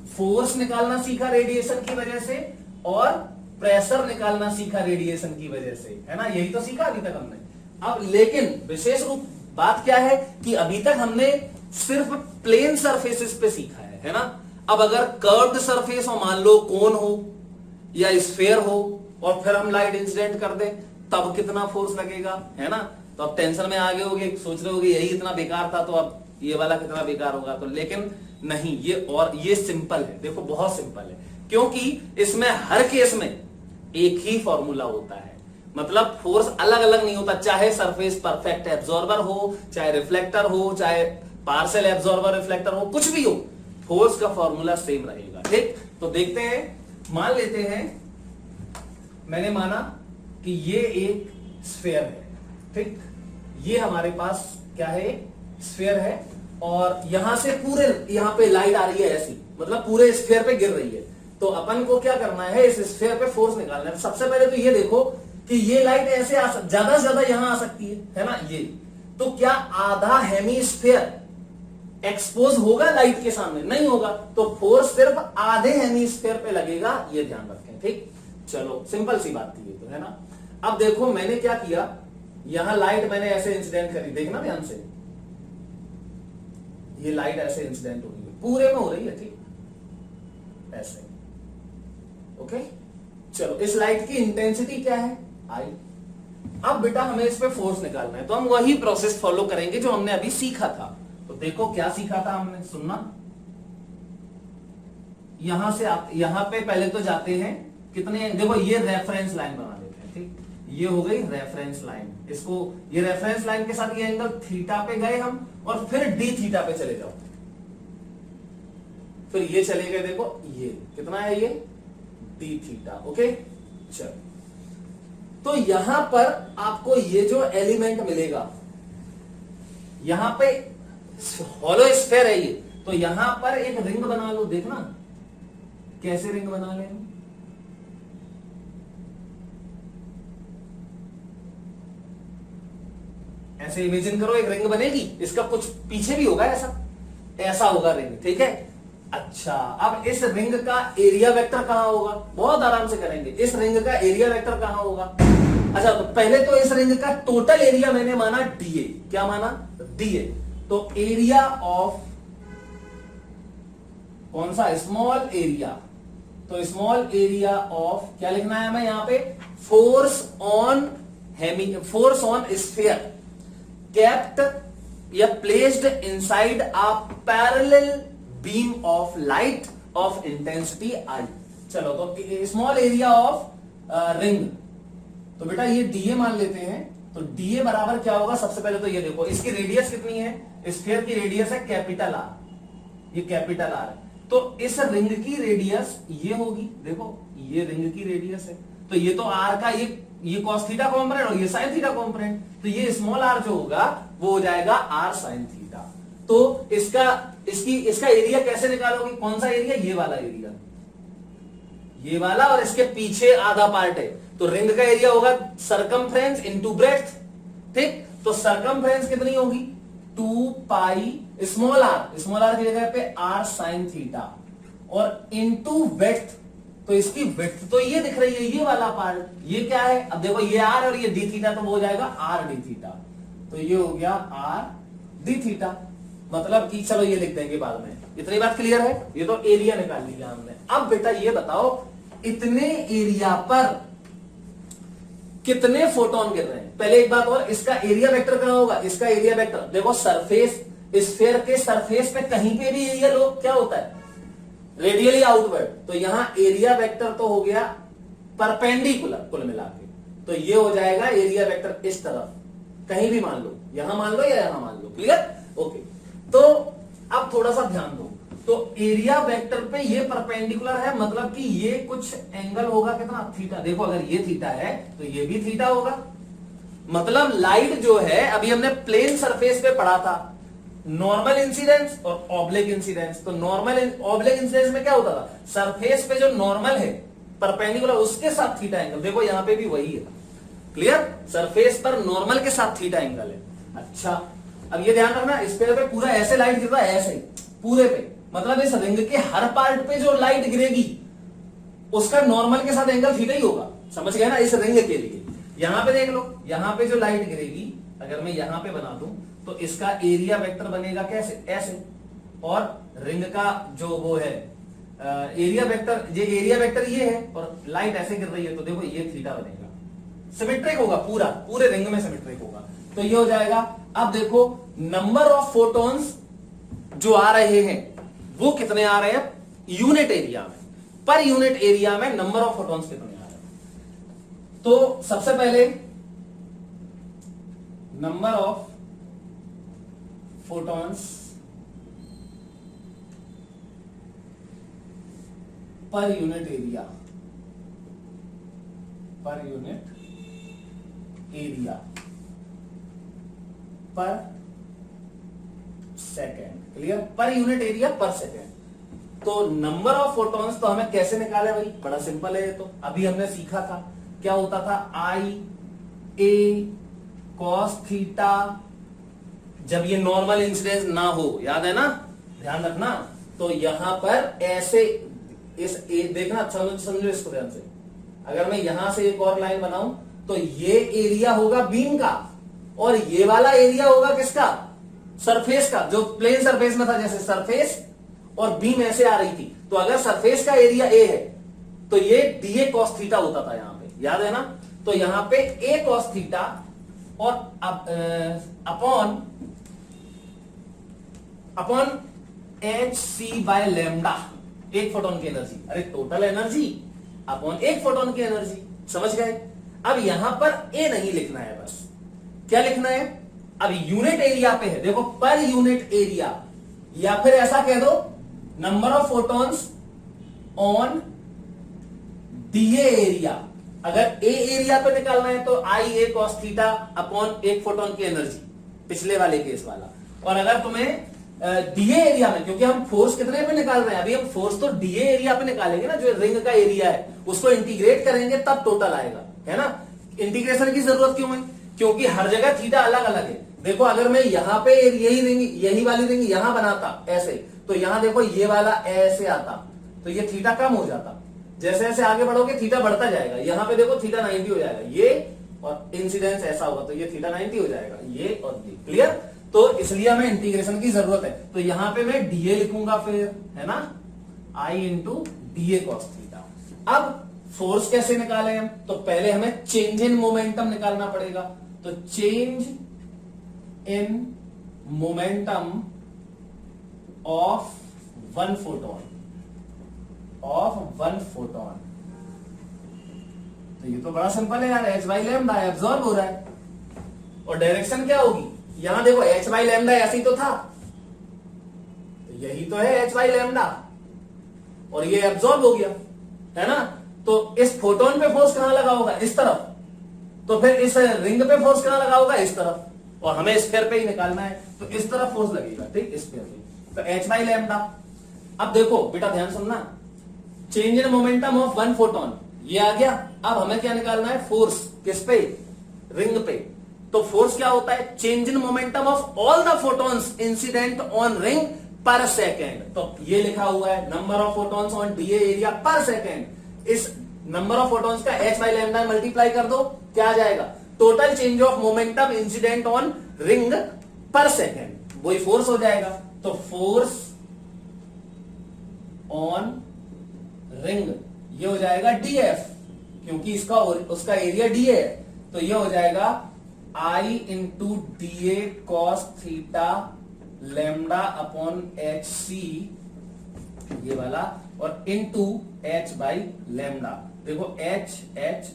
A: फोर्स निकालना सीखा रेडिएशन की वजह से, और प्रेशर निकालना सीखा रेडिएशन की वजह से, है ना। यही तो सीखा अभी तक हमने। अब लेकिन विशेष रूप बात क्या है कि अभी तक हमने सिर्फ प्लेन सरफेसेस पे सीखा है ना। अब अगर कर्व्ड सरफेस हो, मान लो कोन हो या स्फेयर हो, और फिर हम लाइट इंसिडेंट कर दें, तब कितना फोर्स लगेगा, है ना। तो अब टेंशन में आगे होगे, सोच रहे होगे यही इतना बेकार था, तो अब ये वाला कितना बेकार होगा। तो लेकिन नहीं, ये सिंपल है, देखो बहुत सिंपल है, क्योंकि इसमें हर केस में एक ही फॉर्मूला होता है। मतलब फोर्स अलग अलग नहीं होता, चाहे सरफेस परफेक्ट एब्जॉर्बर हो, चाहे रिफ्लेक्टर हो, चाहे पार्शियल एब्जॉर्बर रिफ्लेक्टर हो, कुछ भी हो, फोर्स का फॉर्मूला सेम रहेगा, ठीक। तो देखते हैं, मान लेते हैं मैंने माना कि ये एक स्फेयर है, ठीक। ये हमारे पास क्या है, स्फेयर है, और यहां से पूरे यहां पे लाइट आ रही है ऐसी, मतलब पूरे स्फेयर पे गिर रही है। तो अपन को क्या करना है, इस स्फेयर पे फोर्स निकालना है। सबसे पहले तो ये देखो कि ये लाइट ऐसे ज्यादा से ज्यादा यहां आ सकती है ना। ये तो क्या आधा हेमीस्फेयर एक्सपोज होगा लाइट के सामने? नहीं होगा। तो फोर्स सिर्फ आधे हेमीस्फेयर पे लगेगा, ये ध्यान रखें, ठीक। चलो सिंपल सी बात थी ये तो, है ना। अब देखो मैंने क्या किया, यहां लाइट मैंने ऐसे इंसिडेंट करी, देखना ध्यान से, ये लाइट ऐसे इंसिडेंट हो रही है, पूरे में हो रही है, ठीक, ऐसे। ओके, चलो इस लाइट की इंटेंसिटी क्या है, आई। अब बेटा हमें इस पे फोर्स निकालना है, तो हम वही प्रोसेस फॉलो करेंगे जो हमने अभी सीखा था। तो देखो क्या सीखा था हमने, सुनना। यहां से आप यहां पे पहले तो जाते हैं, कितने, देखो ये रेफरेंस लाइन बना देते हैं, ठीक। ये हो गई रेफरेंस लाइन, इसको ये रेफरेंस लाइन के साथ ये एंगल थीटा पे गए हम, और फिर डी थीटा पे चले जाओ, फिर ये चले गए, देखो ये कितना है, ये डी थीटा। ओके, चलो तो यहां पर आपको ये जो एलिमेंट मिलेगा, यहां पे हॉलो स्फेयर है ये, तो यहां पर एक रिंग बना लो, देखना कैसे रिंग बना ले। ऐसे इमेजिन करो एक रिंग बनेगी, इसका कुछ पीछे भी होगा, ऐसा होगा रिंग, ठीक है। अच्छा, अब इस रिंग का एरिया वेक्टर कहां होगा, बहुत आराम से करेंगे। इस रिंग का एरिया वेक्टर कहां होगा? अच्छा, तो पहले तो इस रिंग का टोटल एरिया मैंने माना डीए, क्या माना? डीए। तो एरिया ऑफ कौन सा? Small area. तो स्मॉल एरिया ऑफ क्या लिखना है हमें यहां पे? फोर्स ऑन स्फीयर kept या placed inside a parallel beam of light of intensity I। चलो, तो स्मॉल एरिया ऑफ रिंग, तो बेटा ये डीए मान लेते हैं। तो डीए बराबर क्या होगा? सबसे पहले तो ये देखो, इसकी रेडियस कितनी है? स्फीयर की रेडियस है कैपिटल आर, ये कैपिटल आर है। तो इस रिंग की रेडियस ये होगी, देखो ये रिंग की रेडियस है, तो ये तो आर का ये कॉस थीटा कॉम्पोनेंट और ये साइन थीटा कॉम्पोनेंट, तो ये स्मॉल आर जो होगा वो हो जाएगा आर साइन थीटा। तो इसका एरिया कैसे निकालोगे? कौन सा एरिया? ये वाला एरिया, ये वाला, और इसके पीछे आधा पार्ट है, तो रिंग का एरिया होगा सरकमफ्रेंस इनटू ब्रेड्थ, ठीक। तो सरकमफ्रेंस कितनी होगी? 2 पाई स्मॉल आर की जगह पे आर साइन थीटा, और इनटू विड्थ, तो इसकी विड्थ तो ये दिख रही है, ये वाला पार्ट, ये क्या है? अब देखो ये आर और ये डी थीटा, तो वो हो जाएगा आर डी थीटा, तो ये हो गया आर डी थीटा। मतलब कि चलो ये लिख देंगे बाद में, इतनी बात क्लियर है। ये तो एरिया निकाल लिया हमने। अब बेटा ये बताओ, इतने एरिया पर कितने फोटोन गिर रहे हैं? पहले एक बात और, इसका एरिया वेक्टर कहां होगा? इसका एरिया वेक्टर देखो, सरफेस स्फीयर के सरफेस पे कहीं पे भी एरिया लो क्या होता है? Radially outward. तो यहां एरिया वेक्टर तो हो गया परपेंडिकुलर कुल मिला के, तो ये हो जाएगा एरिया वेक्टर इस तरफ, कहीं भी मान लो, यहां मान लो या यहां मान लो, क्लियर? ओके। तो अब थोड़ा सा ध्यान दो, तो एरिया वेक्टर पे ये परपेंडिकुलर है, मतलब कि ये कुछ एंगल होगा कितना? थीटा। देखो अगर ये थीटा है तो ये भी थीटा होगा, मतलब लाइट जो है, अभी हमने प्लेन सरफेस पे पढ़ा था नॉर्मल इंसिडेंस और ऑब्लिक इंसिडेंस। तो नॉर्मल ऑब्लिक इंसिडेंस में क्या होता था? सरफेस पे जो नॉर्मल है परपेंडिकुलर, उसके साथ थीटा एंगल, देखो यहां पे भी वही है, क्लियर? सरफेस पर नॉर्मल के साथ थीटा एंगल है। अच्छा, अब ये ध्यान रखना, इस पे पूरा ऐसे लाइट गिर रहा है, ऐसे ही पूरे पे, मतलब इस रिंग के हर पार्ट पे जो लाइट गिरेगी उसका नॉर्मल के साथ एंगल थीटा ही होगा, समझ गए ना? इस रिंग के लिए यहां पे देख लो, यहां पे जो लाइट गिरेगी, अगर मैं यहां पे बना दूं तो इसका एरिया वेक्टर बनेगा कैसे? ऐसे, और रिंग का जो वो है एरिया वेक्टर, ये एरिया वेक्टर ये है, और लाइट ऐसे गिर रही है, तो देखो ये थीटा बनेगा, सिमेट्रिक होगा, पूरे रिंग में सिमेट्रिक होगा, तो ये हो जाएगा। अब देखो नंबर ऑफ फोटॉन्स जो आ रहे हैं वो कितने आ रहे हैं यूनिट एरिया में, पर यूनिट एरिया में नंबर ऑफ फोटॉन्स कितने आ रहे हैं? तो सबसे पहले number of photons per unit area, पर unit area per second, clear? Per unit area per second. तो नंबर ऑफ फोटॉन्स तो हमें कैसे निकाले भाई? बड़ा सिंपल है ये तो, अभी हमने सीखा था, क्या होता था? आई ए कॉस थीटा, जब ये नॉर्मल इंसिडेंस ना हो, याद है ना? ध्यान रखना। तो यहां पर ऐसे देखना, समझो इसको ध्यान से, अगर मैं यहां से एक और लाइन बनाऊं तो ये एरिया होगा बीम का, और ये वाला एरिया होगा किसका? सरफेस का, जो प्लेन सरफेस में था, जैसे सरफेस और बीम ऐसे आ रही थी, तो अगर सरफेस का एरिया ए है तो ये डीए कॉस थीटा होता था यहां पे, याद है ना? तो यहां पे ए कॉस थीटा और upon H C by lambda, एक फोटोन की एनर्जी, अरे टोटल एनर्जी अपॉन एक फोटोन की एनर्जी, समझ गए? अब यहां पर ए नहीं लिखना है, बस क्या लिखना है? अब यूनिट एरिया पे है, देखो पर यूनिट एरिया, या फिर ऐसा कह दो number of photons on DA area. अगर ए एरिया पे निकालना है तो I A cos theta upon एक फोटोन की एनर्जी, पिछले वाले केस वाला, और अगर तुम्हें डीए एरिया में, क्योंकि हम फोर्स कितने पे निकाल रहे हैं, अभी हम फोर्स तो डीए एरिया पे निकालेंगे ना, जो रिंग का एरिया है उसको इंटीग्रेट करेंगे तब टोटल आएगा, है ना। इंटीग्रेशन की जरूरत क्यों है, क्योंकि हर जगह थीटा अलग अलग है। देखो अगर मैं यहाँ पे यही वाली रिंग यहां बनाता ऐसे, तो यहां देखो ये वाला ऐसे आता, तो ये थीटा कम हो जाता। जैसे जैसे आगे बढ़ोगे थीटा बढ़ता जाएगा, यहाँ पे देखो थीटा 90 हो जाएगा, ये और इंसिडेंस ऐसा होगा तो ये थीटा 90 हो जाएगा, ये और ये। क्लियर। तो इसलिए हमें इंटीग्रेशन की जरूरत है। तो यहां पे मैं डीए लिखूंगा फिर, है ना, आई इंटू डीए कॉस थीटा। अब फोर्स कैसे निकालें हम, तो पहले हमें चेंज इन मोमेंटम निकालना पड़ेगा। तो change in momentum of one photon, तो ये तो बड़ा सिंपल है यार, एच बाई लैम्डा एब्जॉर्ब हो रहा है। और डायरेक्शन क्या होगी, यहां देखो एच बाई लैम्डा ऐसे ही तो था, तो यही तो है एच बाई लैम्डा, और ये एब्जॉर्ब हो गया, है ना। तो इस फोटोन पे फोर्स कहां लगा होगा, इस तरफ, तो फिर इस रिंग पे फोर्स कहां लगा होगा, इस तरफ, और हमें स्फीयर पे ही निकालना है, तो इस तरफ फोर्स लगेगा, ठीक, स्फीयर पे। तो एच बाई लैम्डा। अब देखो बेटा ध्यान सुनना, change in momentum of one photon ये आ गया। अब हमें क्या निकालना है, फोर्स किस पे, रिंग पे। तो फोर्स क्या होता है, change in momentum of all the photons incident on ring पर सेकेंड। तो ये लिखा हुआ है number of photons on DA area per second. इस नंबर ऑफ फोटॉन्स का एच बाई लैम्डा मल्टीप्लाई कर दो, क्या आ जाएगा, total change of momentum incident on ring पर सेकेंड, वही फोर्स हो जाएगा। तो फोर्स ऑन रिंग ये हो जाएगा डीएफ, क्योंकि इसका उसका एरिया डी है, तो ये हो जाएगा I into D A cos theta lambda upon H C, ये वाला, और इंटू एच बाई लैम्डा। देखो एच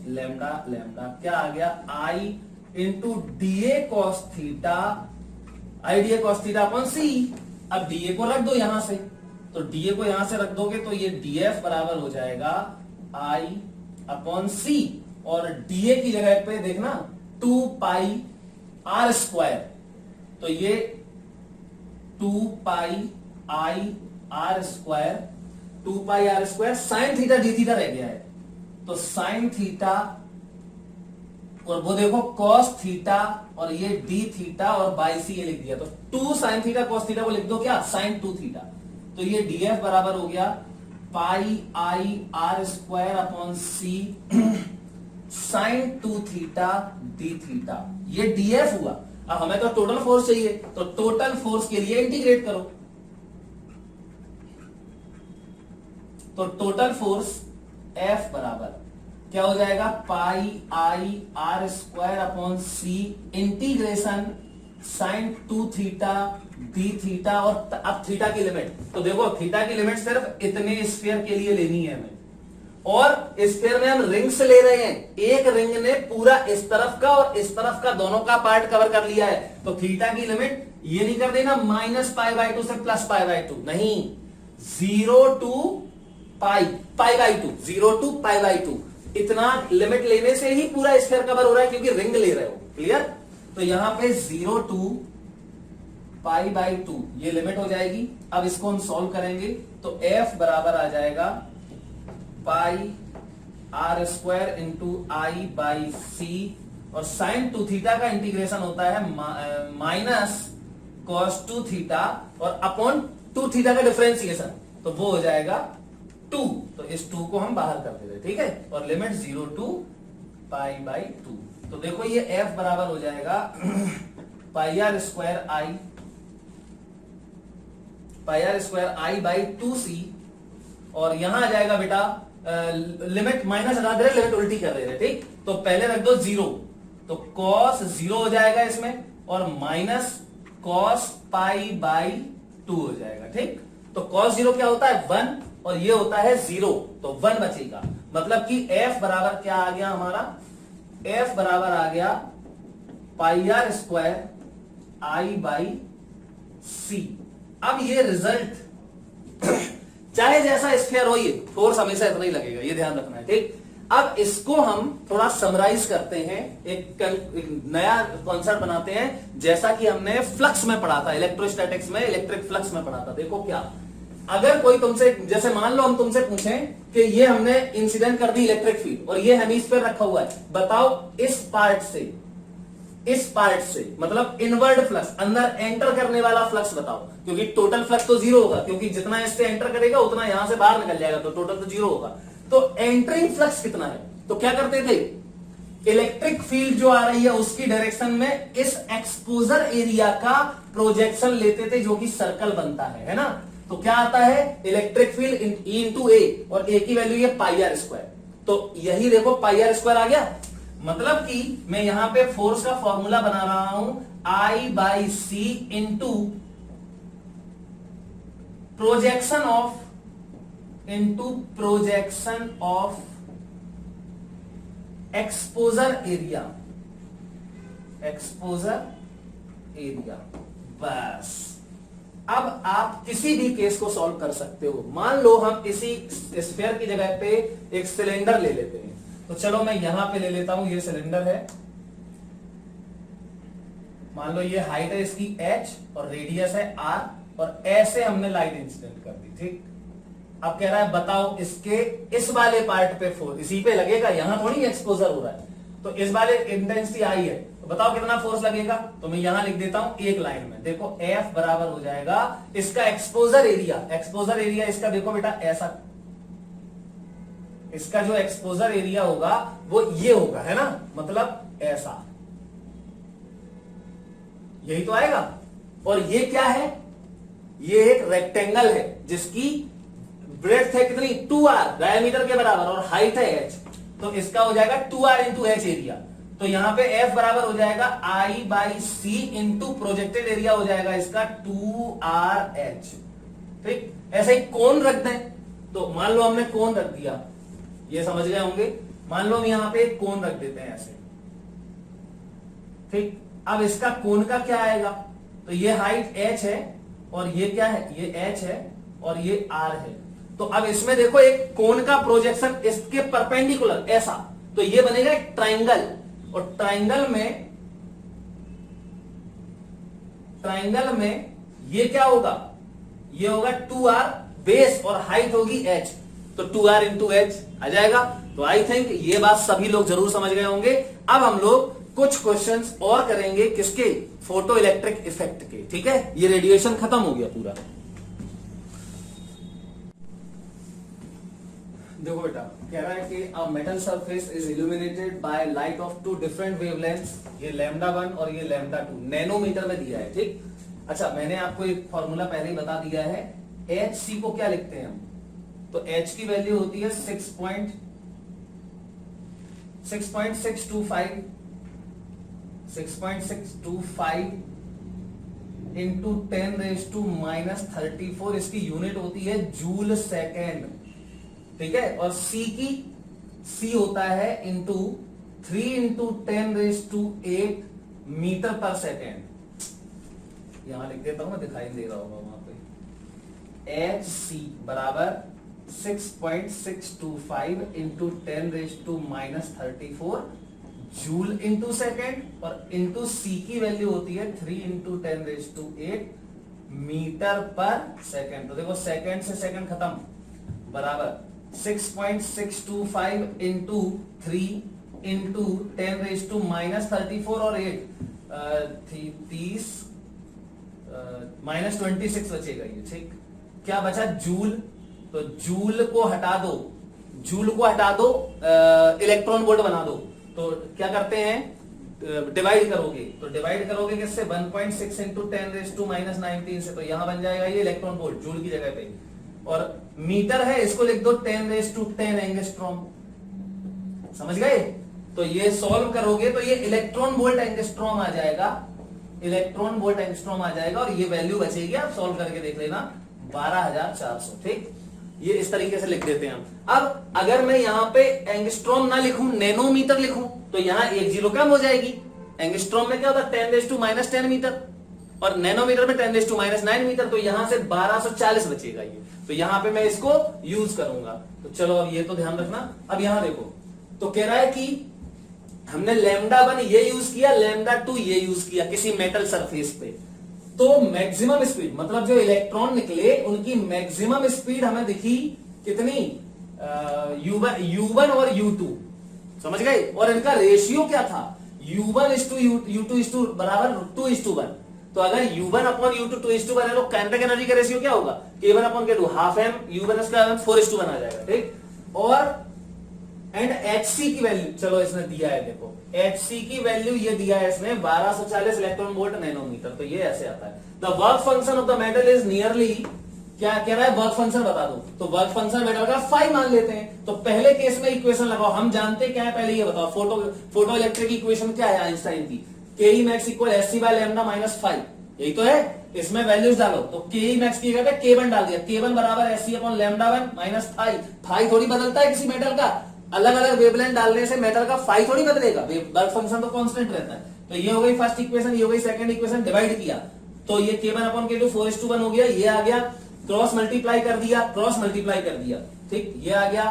A: लैम्डा लैम्डा क्या आ गया, I into D A cos theta, I D A cos theta upon C. अब डीए को रख दो यहां से, तो डीए को यहां से रख दोगे तो ये डीएफ बराबर हो जाएगा आई अपॉन सी, और डीए की जगह पे देखना 2 पाई आर स्क्वायर, तो ये 2 pi I R square, 2 pi R square sine theta D theta रह गया है, तो साइन थीटा, और वो देखो कॉस थीटा, और ये डी थीटा और बाई सी ये लिख दिया, तो 2 साइन थीटा कॉस थीटा को लिख दो क्या, साइन 2 थीटा। तो ये डीएफ बराबर हो गया pi I R square upon C sine 2 theta D theta, ये डीएफ हुआ। अब हमें तो टोटल फोर्स चाहिए, तो टोटल फोर्स के लिए इंटीग्रेट करो, तो टोटल फोर्स एफ बराबर क्या हो जाएगा, pi I R square upon C integration sine 2 theta D theta, और अब थीटा की लिमिट, तो देखो थीटा की लिमिट सिर्फ इतने स्फीयर के लिए लेनी है हमें, और स्फीयर में हम रिंग से ले रहे हैं, एक रिंग ने पूरा इस तरफ का और इस तरफ का दोनों का पार्ट कवर कर लिया है, तो थीटा की लिमिट ये नहीं कर देना -π/2 से +π/2, नहीं, 0 to π/2, 0 to π/2, इतना लिमिट लेने से ही पूरा स्फीयर कवर हो रहा है, क्योंकि रिंग ले रहे हो। क्लियर। तो यहां पे 0 to π/2 ये लिमिट हो जाएगी। अब इसको हम सॉल्व करेंगे, तो f बराबर आ जाएगा pi R square into I by C, और साइन 2 थीटा का इंटीग्रेशन होता है माइनस कॉस 2 थीटा और अपॉन 2 थीटा का डिफरेंशिएशन, तो वो हो जाएगा 2, तो इस 2 को हम बाहर कर देते, ठीक है, और लिमिट 0 to π/2। तो देखो ये f बराबर हो जाएगा pi R square I by 2c, और यहां आ जाएगा बेटा लिमिट माइनस हटा दे रहे, लिमिट उल्टी कर रहे थे, ठीक। तो पहले रख दो 0, तो cos 0 हो जाएगा इसमें, और माइनस cos π/2 हो जाएगा, ठीक। तो cos 0 क्या होता है 1, और ये होता है 0, तो 1 बचेगा। मतलब कि f बराबर क्या आ गया हमारा, f बराबर आ गया पाई आर स्क्वायर आई बाई सी। अब ये रिजल्ट चाहे जैसा स्फीयर हो, ये फोर्स हमेशा इतना ही लगेगा, ये ध्यान रखना है, ठीक। अब इसको हम थोड़ा समराइज करते हैं, एक नया कॉन्सेप्ट बनाते हैं, जैसा कि हमने फ्लक्स में पढ़ा था, इलेक्ट्रोस्टैटिक्स में इलेक्ट्रिक फ्लक्स में पढ़ा था। देखो क्या, अगर कोई तुमसे, जैसे मान लो हम तुमसे पूछें कि ये हमने इंसिडेंट कर दी इलेक्ट्रिक फील्ड और ये हेमिस्फीयर रखा हुआ है, बताओ इस पार्ट से मतलब इनवर्ड फ्लक्स, अंदर एंटर करने वाला फ्लक्स बताओ, क्योंकि टोटल फ्लक्स तो जीरो होगा, क्योंकि जितना इससे एंटर करेगा उतना यहां से बाहर निकल जाएगा, तो टोटल तो जीरो होगा। तो एंटरिंग फ्लक्स कितना है? तो क्या करते थे, इलेक्ट्रिक फील्ड जो आ रही है उसकी डायरेक्शन में इस एक्सपोजर एरिया का प्रोजेक्शन लेते थे, जो कि सर्कल बनता है ना। तो क्या आता है, इलेक्ट्रिक फील्ड ई इंटू ए, और ए की वैल्यू है पाई आर स्क्वायर। तो यही देखो पाई आर स्क्वायर आ गया, मतलब कि मैं यहां पे फोर्स का फॉर्मूला बना रहा हूं, I by C into projection of exposure area, बस। अब आप किसी भी केस को सॉल्व कर सकते हो। मान लो हम इसी स्फीयर की जगह पे एक सिलेंडर ले लेते हैं, तो चलो मैं यहां पे ले लेता हूं, ये सिलेंडर है, मान लो ये हाइट है इसकी h और रेडियस है r, और ऐसे हमने लाइट इंसिडेंट कर दी, ठीक। अब कह रहा है बताओ इसके इस वाले पार्ट पे फोर्स, इसी पे लगेगा, यहां थोड़ी एक्सपोजर हो रहा है, तो इस वाले इंटेंसिटी आई है, तो बताओ कितना फोर्स लगेगा। तो मैं यहां लिख देता हूं एक लाइन में, देखो F बराबर हो जाएगा इसका एक्सपोजर एरिया इसका देखो बेटा ऐसा, इसका जो एक्सपोजर एरिया होगा वो ये होगा, है ना, मतलब ऐसा, यही तो आएगा। और ये क्या है, ये एक रेक्टेंगल है जिसकी ब्रेड्थ है कितनी, 2r, डायमीटर के बराबर, और हाइट है h, तो इसका हो जाएगा 2r इंटू h एरिया। तो यहां पे F बराबर हो जाएगा I by C into projected area हो जाएगा इसका 2RH, ठीक। ऐसे ही कोण रख दें, तो मान लो हमने कोण रख दिया, ये समझ गए होंगे, मान लो हम यहां पे एक कोण रख देते हैं ऐसे, ठीक। अब इसका कोण का क्या आएगा, तो ये हाइट h है और ये क्या है, ये h है और ये r है। तो अब इसमें देखो एक कोण का प्रोजेक्शन इसके परपेंडिकुलर ऐसा, तो ये बनेगा एक ट्राइंगल, और ट्राइंगल में ये क्या होगा, ये होगा 2r बेस और हाइट होगी h, तो 2r इंटू h आ जाएगा। तो आई थिंक ये बात सभी लोग जरूर समझ गए होंगे। अब हम लोग कुछ क्वेश्चंस और करेंगे, किसके, फोटो इलेक्ट्रिक इफेक्ट के, ठीक है। ये रेडिएशन खत्म हो गया पूरा। देखो बेटा, कह रहा है कि a metal surface is illuminated by light of two different wavelengths, ये λ1 और ये λ2 नैनोमीटर में दिया है, ठीक। अच्छा, मैंने आपको एक फॉर्मूला पहले ही बता दिया है, hc को क्या लिखते हैं हम, तो h की वैल्यू होती है 6.625 इंटू 10⁻⁻34, इसकी यूनिट होती है जूल सेकेंड, ठीक है। और C होता है इंटू 3 इंटू 10⁸ मीटर पर सेकेंड। यहां लिख देता हूं, मैं दिखाई दे रहा होगा वहां पे, HC बराबर 6.625 इंटू 10⁻⁻34 जूल इंटू सेकेंड, और इंटू C की वैल्यू होती है 3 इंटू 10⁸ मीटर पर सेकेंड। तो देखो सेकेंड से सेकेंड खत्म, बराबर 6.625 इंटू 3 इंटू 10⁻⁻34 और 8 30 -26 बचेगा ये, ठीक। क्या बचा, जूल, तो जूल को हटा दो, इलेक्ट्रॉन वोल्ट बना दो, तो क्या करते हैं, डिवाइड करोगे किससे, 1.6 इंटू 10⁻⁻19 से, तो यहां बन जाएगा ये इलेक्ट्रॉन वोल्ट जूल की जगह पे, और मीटर है इसको लिख दो 10⁻10 एंगस्ट्रॉम, समझ गए। तो ये सॉल्व करोगे तो ये इलेक्ट्रॉन वोल्ट एंगस्ट्रॉम आ जाएगा, और ये वैल्यू बचेगी, आप सॉल्व करके देख लेना, 12,400, ठीक। ये इस तरीके से लिख देते हैं हम। अब अगर मैं यहां पे एंगस्ट्रॉम ना लिखूं, नैनोमीटर लिखूं, तो यहां एक जीरो कम हो जाएगी। एंगस्ट्रॉम में क्या होता है, 10⁻⁻10 मीटर, और नैनोमीटर में 10⁻⁹ मीटर, तो यहां से 1240 बचेगा ये, तो यहां पे मैं इसको यूज करूंगा। तो चलो अब ये तो ध्यान रखना। अब यहां देखो, तो कह रहा है कि हमने λ1 ये यूज किया, λ2 ये यूज किया किसी मेटल सरफेस पे, तो मैक्सिमम स्पीड मतलब जो इलेक्ट्रॉन निकले उनकी मैक्सिमम स्पीड हमें दिखी कितनी, U1 और U2, समझ गए। और इनका रेशियो क्या था, U1:U2 बराबर 2:1। तो अगर U1 अपॉन U2 2:1 है तो काइनेटिक एनर्जी का रेशियो क्या होगा, K1 upon K2 half M, U1 4:1 आ जाएगा, ठीक। और एंड HC की वैल्यू, चलो इसने दिया है, देखो HC की वैल्यू ये दिया है इसने 1240 इलेक्ट्रॉन वोल्ट नैनोमीटर, तो ये ऐसे आता है। The work function of the metal is nearly, क्या कह रहा है, वर्क फंक्शन बता दो, तो वर्क फंक्शन मेटल का फाई मान लेते हैं। तो पहले केस में इक्वेशन लगाओ, हम जानते क्या है, पहले ये बताओ, फोटो इलेक्ट्रिक इक्वेशन क्या है आइंस्टाइन की, Ke max equal SC/λ minus 5, यही तो है। इसमें वैल्यूज डालो, तो Ke max की जगह पे K1 डाल दिया, K1 बराबर SC/λ1 माइनस 5। फाई थोड़ी बदलता है किसी मेटल का, अलग अलग वेवलेंथ डालने से मेटल का फाई थोड़ी बदलेगा, वर्क फंक्शन तो कांस्टेंट रहता है। तो ये हो गई फर्स्ट इक्वेशन, ये हो गई सेकंड इक्वेशन, डिवाइड किया तो ये K1 अपॉन K2 4:1 हो गया, ये आ गया, क्रॉस मल्टीप्लाई कर दिया, क्रॉस मल्टीप्लाई कर दिया, ठीक, ये आ गया,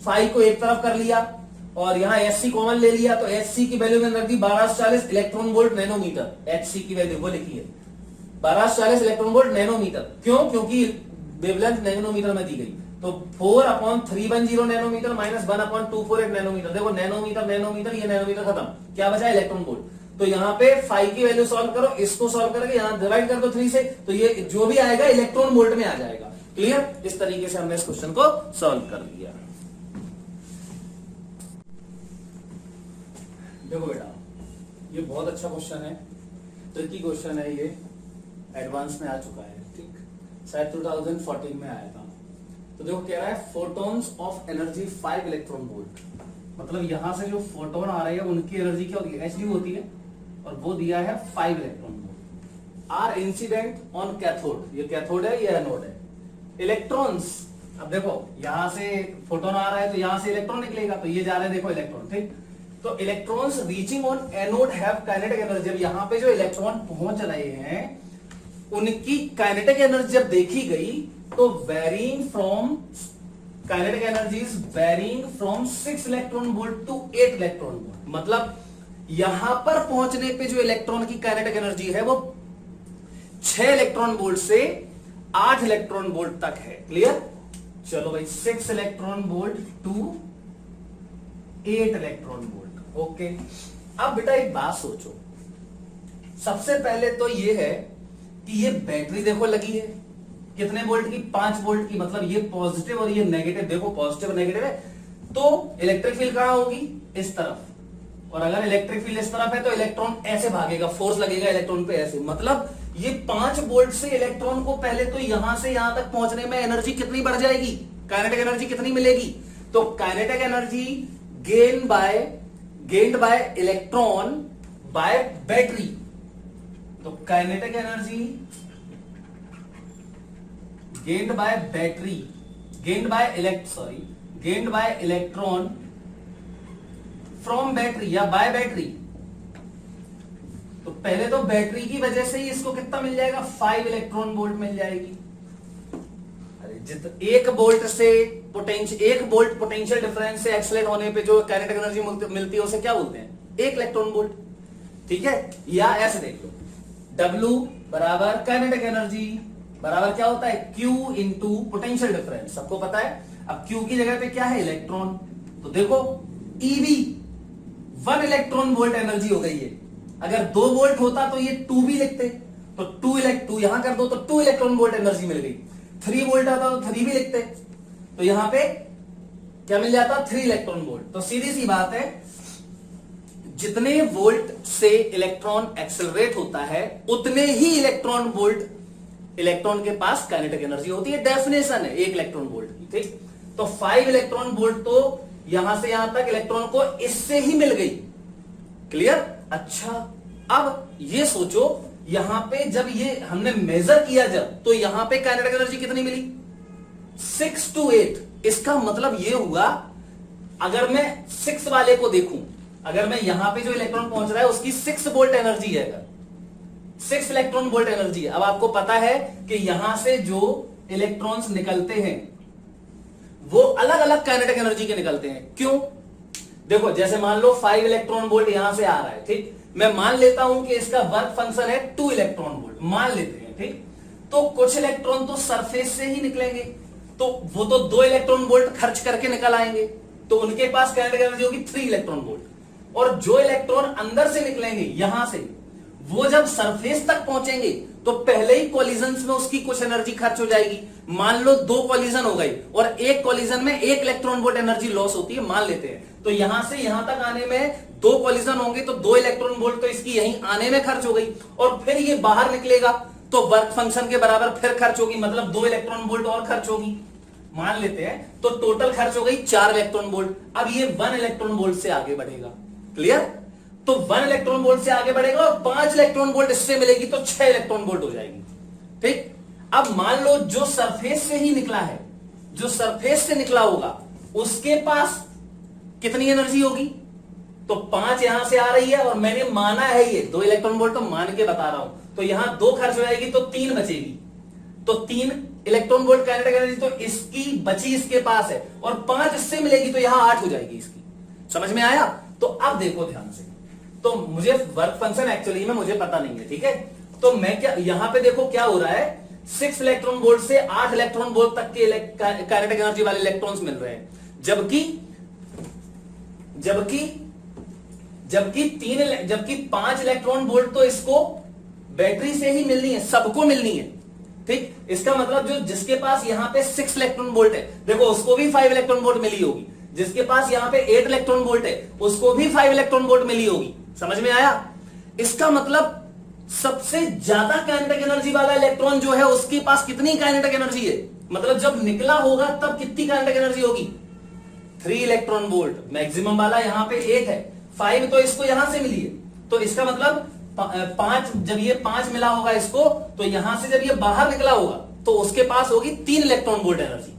A: फाई को एक तरफ कर लिया और यहाँ SC कॉमन ले लिया, तो SC की वैल्यू में रख दी 1240 इलेक्ट्रॉन वोल्ट नैनोमीटर, HC की वैल्यू वो लिखी है 1240 इलेक्ट्रॉन वोल्ट नैनोमीटर, क्यों, क्योंकि वेवलेंथ नैनोमीटर में दी गई। तो 4/310 नैनोमीटर माइनस 1/248 नैनोमीटर, देखो नैनोमीटर नैनोमीटर, ये नैनोमीटर खत्म, क्या बचा इलेक्ट्रॉन वोल्ट। तो यहाँ पे फाई की वैल्यू सॉल्व करो, इसको सॉल्व करके यहाँ डिवाइड कर दो 3 से, तो ये जो भी आएगा इलेक्ट्रॉन वोल्ट में आ जाएगा। क्लियर, इस तरीके से हमने इस क्वेश्चन को सॉल्व कर दिया। देखो बेटा, ये बहुत अच्छा क्वेश्चन है, ट्रिकी क्वेश्चन है, ये एडवांस में आ चुका है, ठीक, शायद 2014 में आया था। तो देखो कह रहा है photons of energy 5 electron volt, मतलब यहां से जो फोटोन आ रहे हैं उनकी एनर्जी क्या होती है, एच होती है, और वो दिया है 5 electron volt. Are incident on cathode, ये कैथोड है, ये एनोड है। इलेक्ट्रॉन्स, अब देखो यहां से फोटोन आ रहा है तो यहां से इलेक्ट्रॉन निकलेगा, तो ये जा रहे हैं देखो इलेक्ट्रॉन, ठीक। तो electrons reaching on anode have kinetic energy, अब यहां पे जो इलेक्ट्रॉन पहुंच रहे हैं उनकी काइनेटिक एनर्जी जब देखी गई तो varying from, kinetic energy is varying from 6 electron volt to 8 electron volt, मतलब यहां पर पहुंचने पे जो इलेक्ट्रॉन की काइनेटिक एनर्जी है वो 6 इलेक्ट्रॉन वोल्ट से 8 इलेक्ट्रॉन वोल्ट तक है। क्लियर, चलो भाई 6 electron volt to 8 electron volt, okay. अब बेटा एक बात सोचो, सबसे पहले तो ये है कि ये बैटरी देखो लगी है कितने वोल्ट की, 5 वोल्ट की, मतलब ये पॉजिटिव और ये नेगेटिव, देखो पॉजिटिव नेगेटिव है, तो इलेक्ट्रिक फील्ड कहां होगी, इस तरफ, और अगर इलेक्ट्रिक फील्ड इस तरफ है तो इलेक्ट्रॉन ऐसे भागेगा, फोर्स लगेगा इलेक्ट्रॉन पे ऐसे, मतलब ये 5 वोल्ट से इलेक्ट्रॉन को पहले तो यहां से यहां तक पहुंचने में एनर्जी कितनी बढ़ जाएगी, काइनेटिक एनर्जी कितनी मिलेगी, तो kinetic energy gain by electron by battery, तो kinetic energy gained by battery, gained by electron from battery या by battery, तो पहले तो बैटरी की वजह से ही इसको कितना मिल जाएगा, 5 इलेक्ट्रॉन वोल्ट मिल जाएगी। अरे 1 वोल्ट से एक वोल्ट पोटेंशियल डिफरेंस से एक्सलेट होने पे जो काइनेटिक एनर्जी मिलती है उसे क्या बोलते हैं, 1 इलेक्ट्रॉन वोल्ट, ठीक है। या ऐसे देख लो, W बराबर काइनेटिक एनर्जी बराबर क्या होता है, Q इंटू पोटेंशियल डिफरेंस, सबको पता है। अब Q की जगह पे क्या है, इलेक्ट्रॉन, तो देखो EV 1 इलेक्ट्रॉन वोल्ट एनर्जी हो गई है, अगर 2 वोल्ट होता तो ये 2 भी लिखते, तो 2 यहां कर दो तो 2 इलेक्ट्रॉन वोल्ट एनर्जी मिल गई, 3 वोल्ट आता तो 3 भी लिखते, तो यहां पे क्या मिल जाता, 3 इलेक्ट्रॉन वोल्ट। तो सीधी सी बात है, जितने वोल्ट से इलेक्ट्रॉन एक्सेलरेट होता है उतने ही इलेक्ट्रॉन वोल्ट इलेक्ट्रॉन के पास काइनेटिक एनर्जी होती है, डेफिनेशन है 1 इलेक्ट्रॉन वोल्ट की, ठीक। तो 5 इलेक्ट्रॉन वोल्ट तो यहां से यहां तक इलेक्ट्रॉन को इससे ही मिल गई। क्लियर, अच्छा अब ये सोचो, यहां पे जब ये हमने मेजर किया जब, तो यहां पे काइनेटिक एनर्जी कितनी मिली, 6 to 8। इसका मतलब ये हुआ, अगर मैं 6 वाले को देखूं, अगर मैं यहां पे जो इलेक्ट्रॉन पहुंच रहा है उसकी 6 वोल्ट एनर्जी है, अगर 6 इलेक्ट्रॉन वोल्ट एनर्जी है। अब आपको पता है कि यहां से जो इलेक्ट्रॉन्स निकलते हैं वो अलग अलग काइनेटिक एनर्जी के निकलते हैं, क्यों, देखो जैसे मान लो 5 इलेक्ट्रॉन वोल्ट यहां से आ रहा है, ठीक, मैं मान लेता हूं कि इसका वर्क फंक्शन है 2 इलेक्ट्रॉन वोल्ट, मान लेते हैं, ठीक। तो कुछ इलेक्ट्रॉन तो सरफेस से ही निकलेंगे, तो वो तो 2 इलेक्ट्रॉन वोल्ट खर्च करके निकल आएंगे, तो उनके पास काइनेटिक एनर्जी होगी 3 इलेक्ट्रॉन वोल्ट। और जो इलेक्ट्रॉन अंदर से निकलेंगे यहां से, वो जब सरफेस तक पहुंचेंगे तो पहले ही कॉलिजन्स में उसकी कुछ एनर्जी खर्च हो जाएगी। मान लो 2 कॉलिजन हो गई और एक कॉलिजन में 1 इलेक्ट्रॉन वोल्ट एनर्जी लॉस होती है, मान लेते हैं। तो यहां से यहां तक आने में 2 कॉलिजन होंगे तो 2 इलेक्ट्रॉन वोल्ट तो इसकी यहीं आने में खर्च हो गई, और फिर ये बाहर निकलेगा तो वर्क फंक्शन के बराबर फिर खर्च होगी, मतलब 2 इलेक्ट्रॉन वोल्ट और खर्च होगी, मान लेते हैं। तो टोटल खर्च हो गई 4 इलेक्ट्रॉन वोल्ट। अब ये 1 इलेक्ट्रॉन वोल्ट से आगे बढ़ेगा, क्लियर। तो 1 इलेक्ट्रॉन वोल्ट से आगे बढ़ेगा और 5 इलेक्ट्रॉन वोल्ट इससे मिलेगी तो 6 इलेक्ट्रॉन वोल्ट हो जाएगी, ठीक। अब मान लो जो सरफेस से ही निकला है, जो सरफेस से निकला होगा उसके पास कितनी एनर्जी होगी, तो 5 यहां से आ रही है और मैंने माना है ये 2 इलेक्ट्रॉन वोल्ट, तो मान के बता रहा हूं, तो यहां 2 खर्च हो जाएगी तो 3 बचेगी, तो 3 इलेक्ट्रॉन वोल्ट काइनेटिक एनर्जी तो इसकी बची इसके पास है, और 5 इससे मिलेगी तो यहां 8 हो जाएगी इसकी। समझ में आया। तो अब देखो ध्यान से, तो मुझे वर्क फंक्शन एक्चुअली में मुझे पता नहीं है, ठीक है। तो मैं क्या यहां पे देखो क्या हो रहा है, 6 इलेक्ट्रॉन वोल्ट से 8 इलेक्ट्रॉन वोल्ट तक के काइनेटिक एनर्जी वाले इलेक्ट्रॉन्स मिल रहे हैं, जबकि जबकि जबकि 5 इलेक्ट्रॉन वोल्ट तो इसको बैटरी से ही मिलनी है, सबको मिलनी है, ठीक। इसका मतलब जो जिसके पास यहां पे 6 इलेक्ट्रॉन वोल्ट है, देखो उसको भी 5 इलेक्ट्रॉन वोल्ट मिली होगी, जिसके पास यहां पे 8 इलेक्ट्रॉन वोल्ट है उसको भी 5 इलेक्ट्रॉन वोल्ट मिली होगी। समझ में आया। इसका मतलब सबसे ज्यादा काइनेटिक एनर्जी वाला इलेक्ट्रॉन जो है उसके पास कितनी काइनेटिक एनर्जी है, मतलब जब निकला होगा तब कितनी काइनेटिक एनर्जी होगी, 3 इलेक्ट्रॉन वोल्ट। मैक्सिमम वाला यहां पे 8 है, 5 तो इसको यहां से मिली है, तो इसका मतलब 5, जब ये 5 मिला होगा इसको, तो यहां से जब ये बाहर निकला होगा तो उसके पास होगी 3 इलेक्ट्रॉन वोल्ट एनर्जी,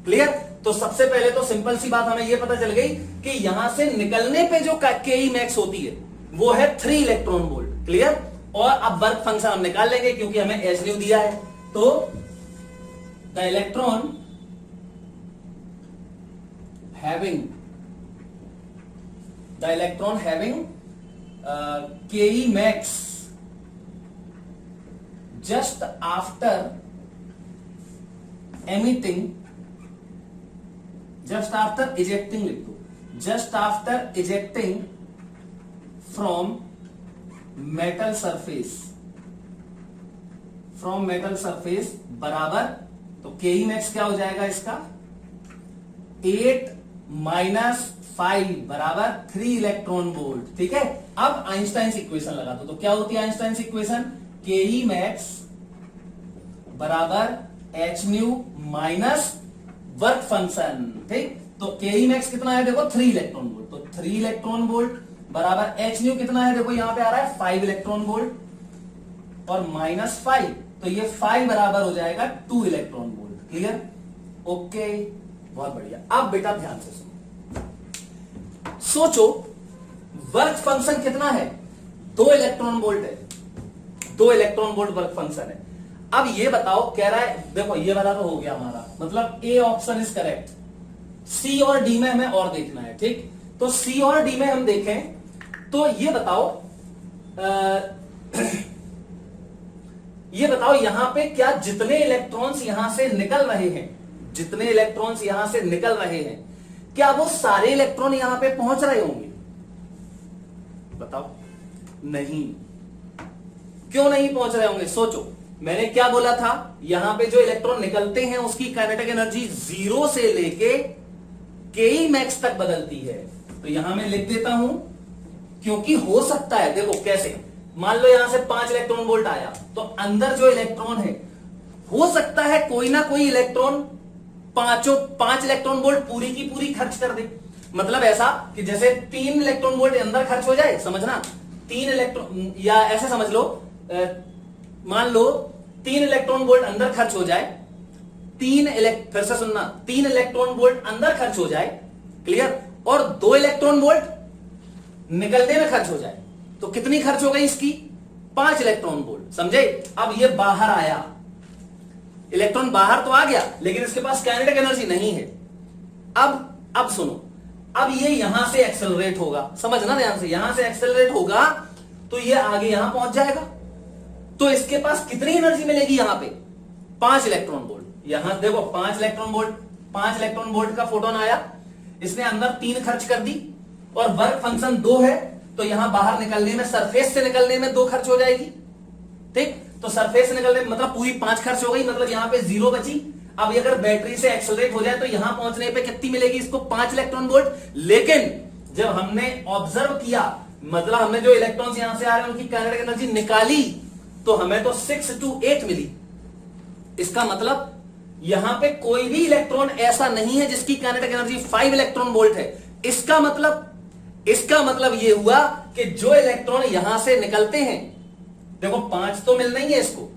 A: क्लियर। तो सबसे पहले तो सिंपल सी बात हमें यह पता चल गई कि यहां से निकलने पे जो के मैक्स होती है वो है 3 इलेक्ट्रॉन वोल्ट, क्लियर। और अब वर्क फंक्शन हम निकाल लेंगे क्योंकि हमें एच न्यू दिया है, तो the electron having ke max just after ejecting from metal surface बराबर, तो के मैक्स क्या हो जाएगा इसका 8 - 5 बराबर 3 इलेक्ट्रॉन वोल्ट, ठीक है। अब आइंस्टाइन इक्वेशन लगा दो, तो क्या होती है आइंस्टाइन इक्वेशन, के मैक्स बराबर H new minus work function, ठीक। तो के मैक्स कितना है देखो 3 इलेक्ट्रॉन वोल्ट, तो 3 इलेक्ट्रॉन वोल्ट बराबर एच न्यू कितना है देखो यहां पे आ रहा है 5 इलेक्ट्रॉन वोल्ट और -5, तो ये 5 बराबर हो जाएगा 2 इलेक्ट्रॉन वोल्ट, क्लियर, ओके, बहुत बढ़िया। अब बेटा ध्यान से सोचो वर्क फंक्शन कितना है, 2 इलेक्ट्रॉन वोल्ट है, 2 इलेक्ट्रॉन वोल्ट वर्क फंक्शन है। अब ये बताओ, कह रहा है देखो ये वाला तो हो गया हमारा, मतलब ए ऑप्शन इज करेक्ट, सी और डी में हमें और देखना है, ठीक। तो सी और डी में हम देखें तो ये बताओ यहां पे क्या जितने इलेक्ट्रॉन्स यहां से निकल रहे हैं, क्या वो सारे इलेक्ट्रॉन यहां पे पहुंच रहे होंगे, बताओ। नहीं, क्यों नहीं पहुंच रहे होंगे, सोचो। मैंने क्या बोला था, यहां पे जो इलेक्ट्रॉन निकलते हैं उसकी काइनेटिक एनर्जी 0 से लेके के मैक्स तक बदलती है, तो यहां मैं लिख देता हूं, क्योंकि हो सकता है, देखो कैसे, मान लो यहां से 5 इलेक्ट्रॉन वोल्ट आया, तो अंदर जो इलेक्ट्रॉन है हो सकता है कोई ना कोई इलेक्ट्रॉन 5 इलेक्ट्रॉन वोल्ट पूरी की पूरी खर्च कर दे, मतलब ऐसा कि जैसे 3 इलेक्ट्रॉन वोल्ट अंदर खर्च हो जाए, समझना, 3 इलेक्ट्रॉन, या ऐसे समझ लो, मान लो 3 इलेक्ट्रॉन वोल्ट अंदर खर्च हो जाए, फिर से सुनना, 3 इलेक्ट्रॉन वोल्ट अंदर खर्च हो जाए, क्लियर, और 2 इलेक्ट्रॉन वोल्ट निकलने में खर्च हो जाए, तो कितनी खर्च हो गई इसकी 5 इलेक्ट्रॉन वोल्ट, समझे। अब ये बाहर आया, इलेक्ट्रॉन बाहर तो आ गया लेकिन इसके पास काइनेटिक एनर्जी नहीं है। अब सुनो, अब ये यहां से एक्सेलरेट होगा, समझना ध्यान से, यहां से एक्सेलरेट होगा तो ये आगे यहां पहुंच जाएगा, तो इसके पास कितनी एनर्जी मिलेगी यहां पे, 5 इलेक्ट्रॉन वोल्ट। यहां देखो 5 इलेक्ट्रॉन वोल्ट, 5 इलेक्ट्रॉन वोल्ट का फोटोन आया, इसने अंदर 3 खर्च कर दी, और वर्क फंक्शन 2 है, तो यहां बाहर निकलने में, सरफेस से निकलने में 2 खर्च हो जाएगी, ठीक। तो सरफेस से निकलने में मतलब पूरी 5 खर्च हो गई, मतलब यहां पे 0 बची। अब ये अगर बैटरी से एक्सेलरेट हो जाए तो यहां पहुंचने पे कितनी मिलेगी इसको, 5 इलेक्ट्रॉन वोल्ट। लेकिन जब हमने ऑब्जर्व किया, मतलब हमने जो इलेक्ट्रॉन्स यहां से आ रहे हैं उनकी काइनेटिक एनर्जी निकाली, तो हमें तो 6 to 8 मिली। इसका मतलब यहां पे कोई भी इलेक्ट्रॉन ऐसा नहीं है जिसकी काइनेटिक एनर्जी 5 इलेक्ट्रॉन वोल्ट है। इसका मतलब यह हुआ कि जो इलेक्ट्रॉन यहां से निकलते हैं, देखो 5 तो मिलना ही है इसको,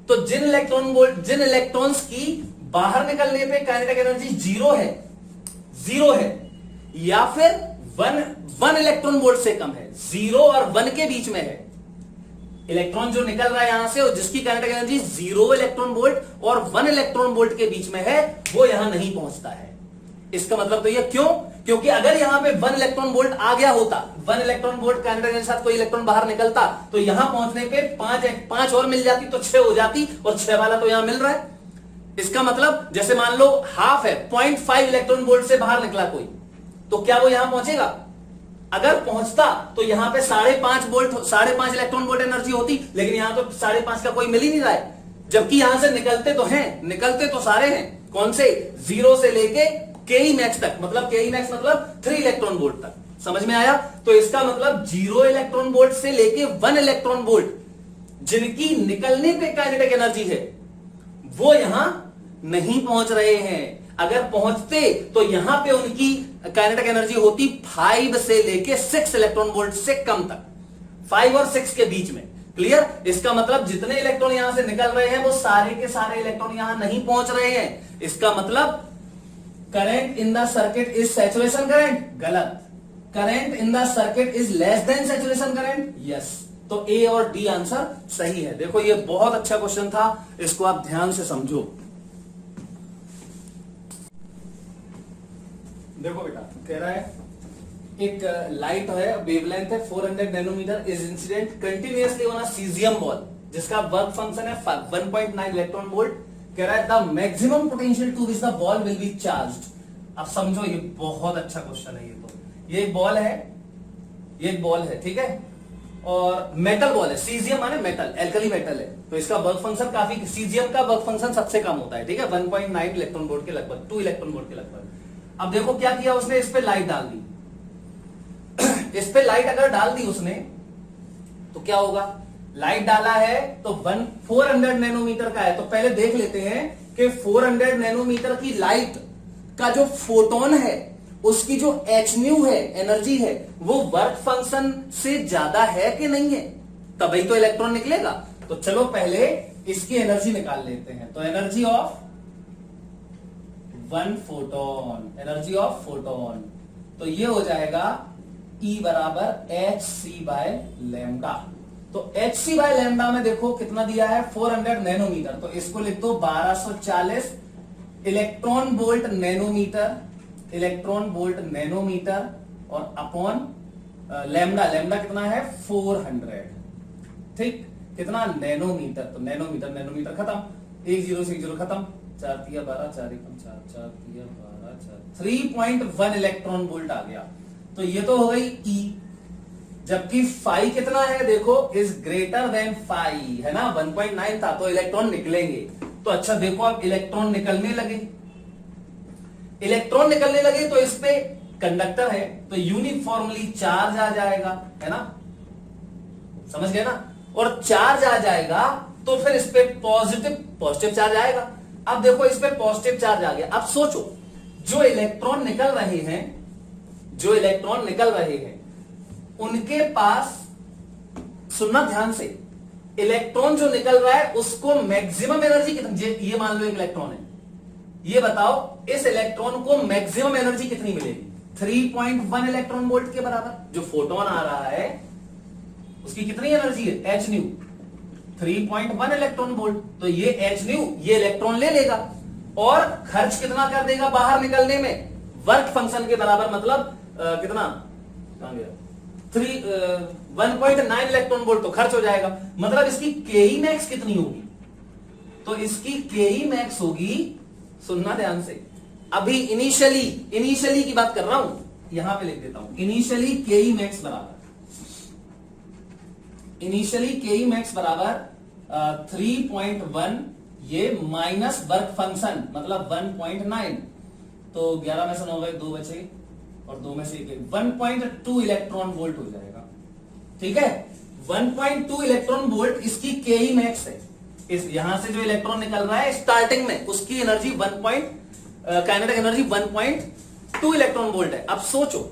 A: तो जिन इलेक्ट्रॉन्स की बाहर निकलने पे काइनेटिक एनर्जी 0 है, या फिर 1 इलेक्ट्रॉन वोल्ट से कम है, 0 और 1 के बीच में है, इलेक्ट्रॉन जो निकल रहा है यहां से और जिसकी काइनेटिक एनर्जी 0 इलेक्ट्रॉन वोल्ट और 1 इलेक्ट्रॉन वोल्ट के बीच में है, वो यहां नहीं पहुंचता है। इसका मतलब तो ये क्यों, क्योंकि अगर यहां पे 1 इलेक्ट्रॉन वोल्ट आ गया होता, 1 इलेक्ट्रॉन वोल्ट काइनेटिक एनर्जी के साथ कोई इलेक्ट्रॉन बाहर निकलता, तो यहां पहुंचने पे 5 और मिल जाती, तो 6 हो जाती, और 6 वाला तो यहां मिल रहा है। इसका मतलब जैसे मान लो हाफ है, 0.5 इलेक्ट्रॉन वोल्ट से बाहर निकला कोई, तो क्या वो यहां पहुंचेगा? अगर पहुंचता तो यहां पे 5.5 इलेक्ट्रॉन वोल्ट एनर्जी होती, लेकिन यहां तो 5.5 का कोई मिल ही नहीं रहा है, जबकि यहां से निकलते तो सारे हैं, कौन से, 0 से लेके के मैक्स तक, मतलब के मैक्स मतलब 3 इलेक्ट्रॉन वोल्ट तक। समझ में आया? तो इसका मतलब 0 इलेक्ट्रॉन वोल्ट से लेके 1 इलेक्ट्रॉन वोल्ट जिनकी निकलने पे काइनेटिक एनर्जी है, वो यहां नहीं पहुंच रहे हैं। अगर पहुंचते तो यहां पे उनकी काइनेटिक एनर्जी होती 5 से लेके 6 इलेक्ट्रॉन वोल्ट से कम तक, 5 और 6 के बीच में। क्लियर? इसका मतलब जितने इलेक्ट्रॉन यहां से निकल रहे हैं वो सारे के सारे इलेक्ट्रॉन यहां नहीं पहुंच रहे हैं। इसका मतलब current in the circuit is saturation current, गलत। Current in the circuit is less than saturation current, yes. तो ए और डी आंसर सही है। देखो ये बहुत अच्छा क्वेश्चन था, इसको आप ध्यान से समझो। देखो बेटा, कह रहा है एक लाइट है, वेवलेंथ है 400 nanometer, is incident continuously on a cesium ball जिसका वर्क फंक्शन है 1.9 इलेक्ट्रॉन वोल्ट। कह रहा है the maximum potential to which the ball will be charged. अब समझो, ये बहुत अच्छा क्वेश्चन है। ये एक बॉल है, ये एक बॉल है, ठीक है, और मेटल बॉल है, सीजियम माने मेटल, एल्कली मेटल है, तो इसका वर्क फंक्शन काफी, सीजियम का वर्क फंक्शन सबसे कम होता है, ठीक है, 1.9 इलेक्ट्रॉन वोल्ट के लगभग, 2 इलेक्ट्रॉन वोल्ट के लगभग। अब देखो क्या किया उसने, इस पे लाइट डाल दी। इस पे लाइट अगर डाल दी उसने तो क्या होगा? लाइट डाला है तो 400 नैनोमीटर का है, तो पहले देख लेते हैं कि 400 नैनोमीटर की लाइट का जो फोटोन है उसकी जो एच न्यू है, एनर्जी है, वो वर्क फंक्शन से ज्यादा है कि नहीं है, तभी तो इलेक्ट्रॉन निकलेगा। तो चलो पहले इसकी एनर्जी निकाल लेते हैं। तो energy of 1 photon, energy of photon, तो ये हो जाएगा E बराबर hc बाय लैम्डा। तो hc बाय लैम्डा में देखो कितना दिया है, 400 नैनोमीटर, तो इसको लिख दो 1240 electron volt nanometer, electron volt nanometer, और अपॉन लैम्डा, लैम्डा कितना है 400, ठीक, कितना नैनोमीटर, तो नैनोमीटर, नैनोमीटर खत्म, 1 0 से 1 0 खत्म, 4 3 12 4 1 4 4 3 12 4, 3.1 इलेक्ट्रॉन वोल्ट आ गया। तो ये तो हो गई E, जबकि फाई कितना है देखो, इज ग्रेटर देन फाई, है ना, 1.9 था, तो इलेक्ट्रॉन निकलेंगे। तो अच्छा देखो, अब इलेक्ट्रॉन निकलने लगे, इलेक्ट्रॉन निकलने लगे, तो इस पे कंडक्टर है तो यूनिफॉर्मली चार्ज आ जाएगा, है ना, समझ गए ना, और चार्ज आ जाएगा तो फिर इस पे पॉजिटिव चार्ज आएगा। अब देखो इस पे पॉजिटिव चार्ज आ गया। अब सोचो, जो इलेक्ट्रॉन निकल रहे हैं, जो इलेक्ट्रॉन निकल रहे हैं उनके पास, सुनना ध्यान से, इलेक्ट्रॉन जो निकल रहा है उसको मैक्सिमम एनर्जी कितनी, ये मान लो एक इलेक्ट्रॉन है, ये बताओ इस इलेक्ट्रॉन को मैक्सिमम एनर्जी कितनी मिलेगी? 3.1 इलेक्ट्रॉन वोल्ट के बराबर। जो फोटोन आ रहा है उसकी कितनी एनर्जी है, एच न्यू, 3.1 इलेक्ट्रॉन वोल्ट, तो ये एच न्यू ये इलेक्ट्रॉन ले लेगा और खर्च कितना कर देगा बाहर निकलने में, वर्क फंक्शन के बराबर, मतलब कितना कहां गया 1.9 इलेक्ट्रॉन वोल्ट तो खर्च हो जाएगा। मतलब इसकी केई मैक्स कितनी होगी? तो इसकी केई मैक्स होगी, सुनना ध्यान से, अभी इनिशियली की बात कर रहा हूं, यहां पे लिख देता हूं, इनिशियली केई मैक्स बराबर 3.1, ये माइनस वर्क फंक्शन मतलब 1.9, तो 11 में से 9 गए, 2 बचे और 2 में से 1, 1.2 इलेक्ट्रॉन वोल्ट हो जाएगा। ठीक है, 1.2 इलेक्ट्रॉन वोल्ट इसकी केई मैक्स है। इस यहां से जो इलेक्ट्रॉन निकल रहा है स्टार्टिंग में, उसकी energy kinetic energy 1.2 electron volt है। अब सोचो,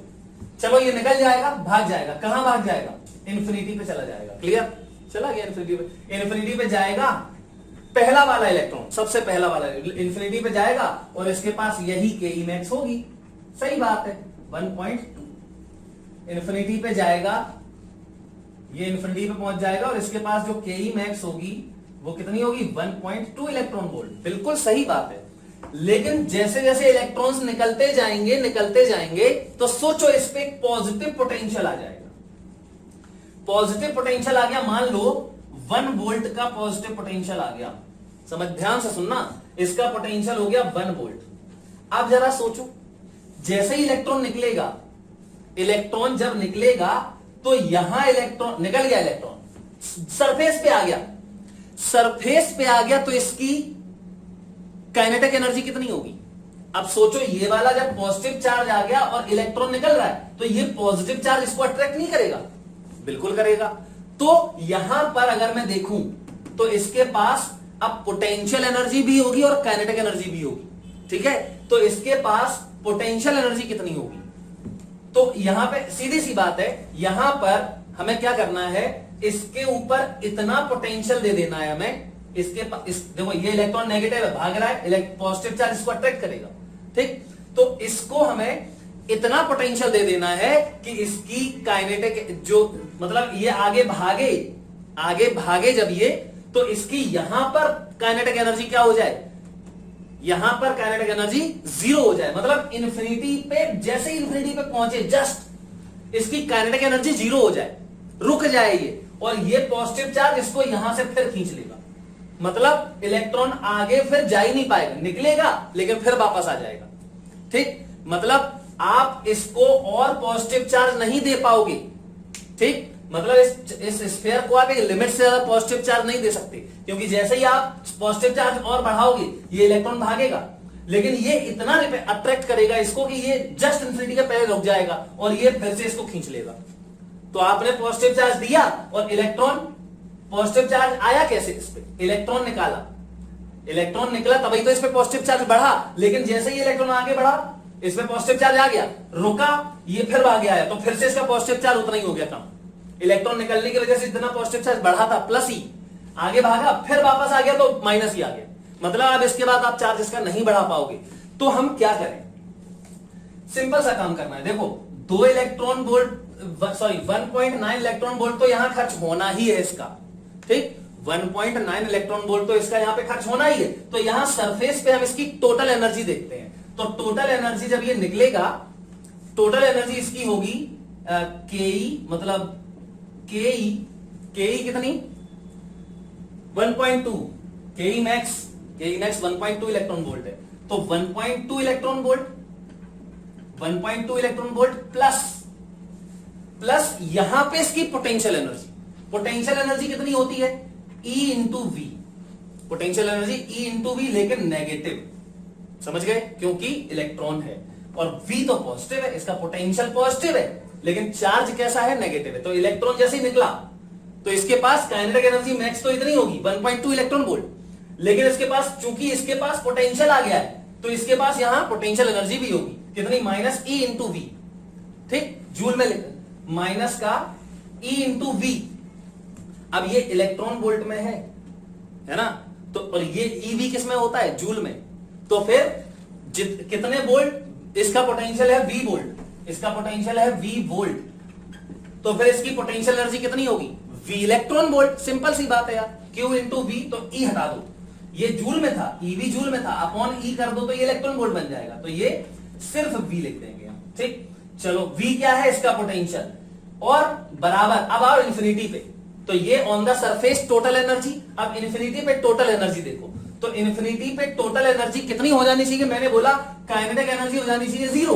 A: चलो ये निकल जाएगा, भाग जाएगा, कहां भाग जाएगा? इन्फिनिटी पे चला जाएगा। क्लियर? चला गया इन्फिनिटी पे जाएगा, पहला वाला इलेक्ट्रॉन, सबसे पहला वाला इन्फिनिटी पे जाएगा और इसके पास यही केई मैक्स होगी। सही बात है, 1 इन्फिनिटी पे जाएगा, ये इन्फिनिटी पे पहुंच जाएगा और इसके पास जो केई मैक्स होगी वो कितनी होगी? 1.2 इलेक्ट्रॉन वोल्ट। बिल्कुल सही बात है, लेकिन जैसे जैसे इलेक्ट्रॉन्स निकलते जाएंगे तो सोचो इस पे एक पॉजिटिव पोटेंशियल आ जाएगा। पॉजिटिव पोटेंशियल आ गया, मान लो 1 वोल्ट का पॉजिटिव पोटेंशियल आ गया। समझ, ध्यान से सुनना, इसका पोटेंशियल हो गया 1 वोल्ट। अब जरा सोचो, जैसे ही इलेक्ट्रॉन जब निकलेगा तो यहां इलेक्ट्रॉन निकल गया, इलेक्ट्रॉन सरफेस पे आ गया तो इसकी काइनेटिक एनर्जी कितनी होगी? अब सोचो, ये वाला जब पॉजिटिव चार्ज आ गया और इलेक्ट्रॉन निकल रहा है तो ये पॉजिटिव चार्ज इसको अट्रैक्ट नहीं करेगा? बिल्कुल करेगा। तो यहां पर अगर मैं देखूं तो इसके पास अब पोटेंशियल एनर्जी भी होगी और काइनेटिक एनर्जी भी होगी। ठीक है, तो इसके पास पोटेंशियल एनर्जी कितनी होगी? तो यहां पे सीधी सी बात है, यहां पर हमें क्या करना है, इसके ऊपर इतना पोटेंशियल दे देना है हमें। देखो ये इलेक्ट्रॉन नेगेटिव है, भाग रहा है, पॉजिटिव चार्ज इसको अट्रैक्ट करेगा। ठीक, तो इसको हमें इतना पोटेंशियल दे देना है कि इसकी काइनेटिक जो मतलब ये आगे भागे जब ये, तो इसकी यहां पर काइनेटिक एनर्जी क्या हो जाए? यहां पर काइनेटिक एनर्जी 0 हो जाए। मतलब इन्फिनिटी पे, जैसे ही इन्फिनिटी पे पहुंचे जस्ट, इसकी काइनेटिक एनर्जी 0 हो जाए, रुक जाए ये, और ये पॉजिटिव चार्ज इसको यहां से फिर खींच लेगा। मतलब इलेक्ट्रॉन आगे फिर जा ही नहीं पाएगा, निकलेगा लेकिन फिर वापस आ जाएगा। ठीक, मतलब आप इसको और पॉजिटिव चार्ज नहीं दे पाओगे। ठीक, मतलब इस स्फीयर को आप एक लिमिट से ज्यादा पॉजिटिव चार्ज नहीं दे सकते, क्योंकि जैसे ही आप पॉजिटिव चार्ज और बढ़ाओगे ये इलेक्ट्रॉन भागेगा, लेकिन ये इतना अट्रैक्ट करेगा इसको कि ये जस्ट इन्फिनिटी के पहले रुक जाएगा और ये फिर से इसको खींच लेगा। तो आपने पॉजिटिव चार्ज दिया और इलेक्ट्रॉन, पॉजिटिव चार्ज आया कैसे? इस पे इलेक्ट्रॉन निकला तभी तो इस पे पॉजिटिव चार्ज बढ़ा, लेकिन जैसे ही इलेक्ट्रॉन आगे बढ़ा इसमें पॉजिटिव चार्ज आ गया, रुका, ये फिर भाग आया, तो फिर से इसका पॉजिटिव चार्ज उतना ही हो गया कम। इलेक्ट्रॉन निकलने की वजह से इतना पॉजिटिव चार्ज बढ़ा था, प्लस ही आगे भागा, फिर वापस आ गया तो माइनस ही आ गया। मतलब अब इसके बाद आप चार्ज इसका नहीं बढ़ा पाओगे। तो हम क्या करें? सिंपल सा काम करना है। देखो 1.9 इलेक्ट्रॉन वोल्ट तो यहां खर्च होना ही है इसका। ठीक, 1.9 इलेक्ट्रॉन वोल्ट तो इसका यहां पे खर्च होना ही है। तो यहां सरफेस पे हम इसकी टोटल एनर्जी देखते हैं। तो टोटल एनर्जी जब ये निकलेगा, टोटल एनर्जी इसकी होगी केई, मतलब केई कितनी? 1.2, केई मैक्स 1.2 इलेक्ट्रॉन वोल्ट है। तो 1.2 इलेक्ट्रॉन वोल्ट प्लस यहां पे इसकी पोटेंशियल एनर्जी कितनी होती है? E into V. Potential energy E into V, लेकिन नेगेटिव, समझ गए? क्योंकि इलेक्ट्रॉन है और V तो पॉजिटिव है, इसका पोटेंशियल पॉजिटिव है, लेकिन चार्ज कैसा है? नेगेटिव है। तो इलेक्ट्रॉन जैसे ही निकला तो इसके पास काइनेटिक एनर्जी मैक्स तो इतनी होगी 1.2 इलेक्ट्रॉन वोल्ट, लेकिन इसके पास, चूंकि इसके पास पोटेंशियल आ गया है, तो इसके पास यहां पोटेंशियल एनर्जी भी होगी कितनी? Minus E into V. ठीक, जूल में लिख, माइनस का E इंटू वी। अब ये इलेक्ट्रॉन वोल्ट में है ना? तो और ये EV किस में होता है? जूल में। तो फिर कितने वोल्ट? इसका पोटेंशियल है V वोल्ट, इसका पोटेंशियल है V वोल्ट, तो फिर इसकी पोटेंशियल एनर्जी कितनी होगी? V electron volt. सिंपल सी बात है यार, Q इंटू V, तो E हटा दो, ये जूल में था, EV जूल में था, अपॉन E कर दो तो ये इलेक्ट्रॉन वोल्ट बन जाएगा। तो ये सिर्फ V लिख देंगे हम। ठीक, चलो v क्या है इसका पोटेंशियल, और बराबर, अब आओ इन्फिनिटी पे, तो ये on the surface total energy. अब इन्फिनिटी पे टोटल एनर्जी देखो, तो इन्फिनिटी पे टोटल एनर्जी कितनी हो जानी चाहिए, मैंने बोला काइनेटिक एनर्जी हो जानी चाहिए जीरो,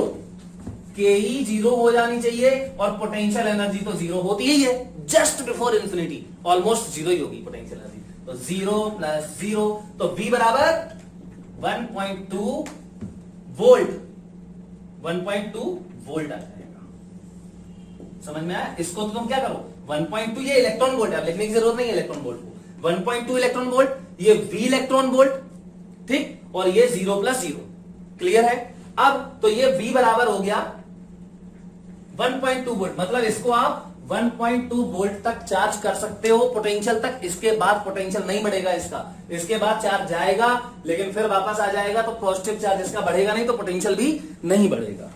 A: के ई जीरो हो जानी चाहिए, और पोटेंशियल एनर्जी तो जीरो होती ही है, just before infinity almost zero ही होगी पोटेंशियल एनर्जी, तो जीरो प्लस जीरो, तो v बराबर 1.2 वोल्ट, 1.2 वोल्ट आ जाएगा। समझ में आया? इसको तो तुम क्या करो, 1.2 ये इलेक्ट्रॉन वोल्ट है, लिखने की जरूरत नहीं है इलेक्ट्रॉन वोल्ट को, 1.2 इलेक्ट्रॉन वोल्ट, ये v इलेक्ट्रॉन वोल्ट, ठीक, और ये 0 प्लस 0, क्लियर है? अब तो ये v बराबर हो गया 1.2 वोल्ट, मतलब इसको आप 1.2 वोल्ट तक चार्ज कर सकते हो पोटेंशियल तक, इसके बाद पोटेंशियल नहीं बढ़ेगा इसका, इसके बाद चार्ज जाएगा लेकिन फिर वापस आ जाएगा, तो पॉजिटिव चार्ज इसका बढ़ेगा नहीं, तो पोटेंशियल भी नहीं बढ़ेगा।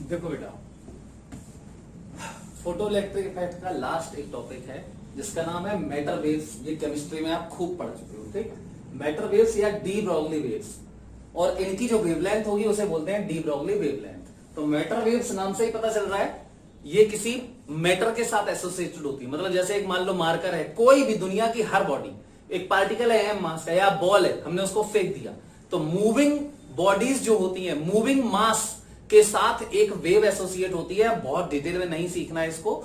A: देखो बेटा, फोटो इलेक्ट्रिक इफेक्ट का लास्ट एक टॉपिक है जिसका नाम है मैटर वेव्स, ये केमिस्ट्री में आप खूब पढ़ चुके हो, ठीक? मैटर वेव्स या डी ब्रॉगली वेव्स, और इनकी जो वेवलेंथ होगी उसे बोलते हैं डी ब्रॉगली वेवलेंथ। तो मैटर वेव्स नाम से ही पता चल रहा है ये किसी मैटर के साथ एसोसिएटेड होती है, मतलब जैसे एक मान लो मार्कर है, कोई भी दुनिया की हर बॉडी, एक पार्टिकल है एम मास का या बॉल है, हमने उसको फेंक दिया, तो मूविंग बॉडीज जो होती है मूविंग मास के साथ एक वेव एसोसिएट होती है। बहुत डिटेल में नहीं सीखना है इसको,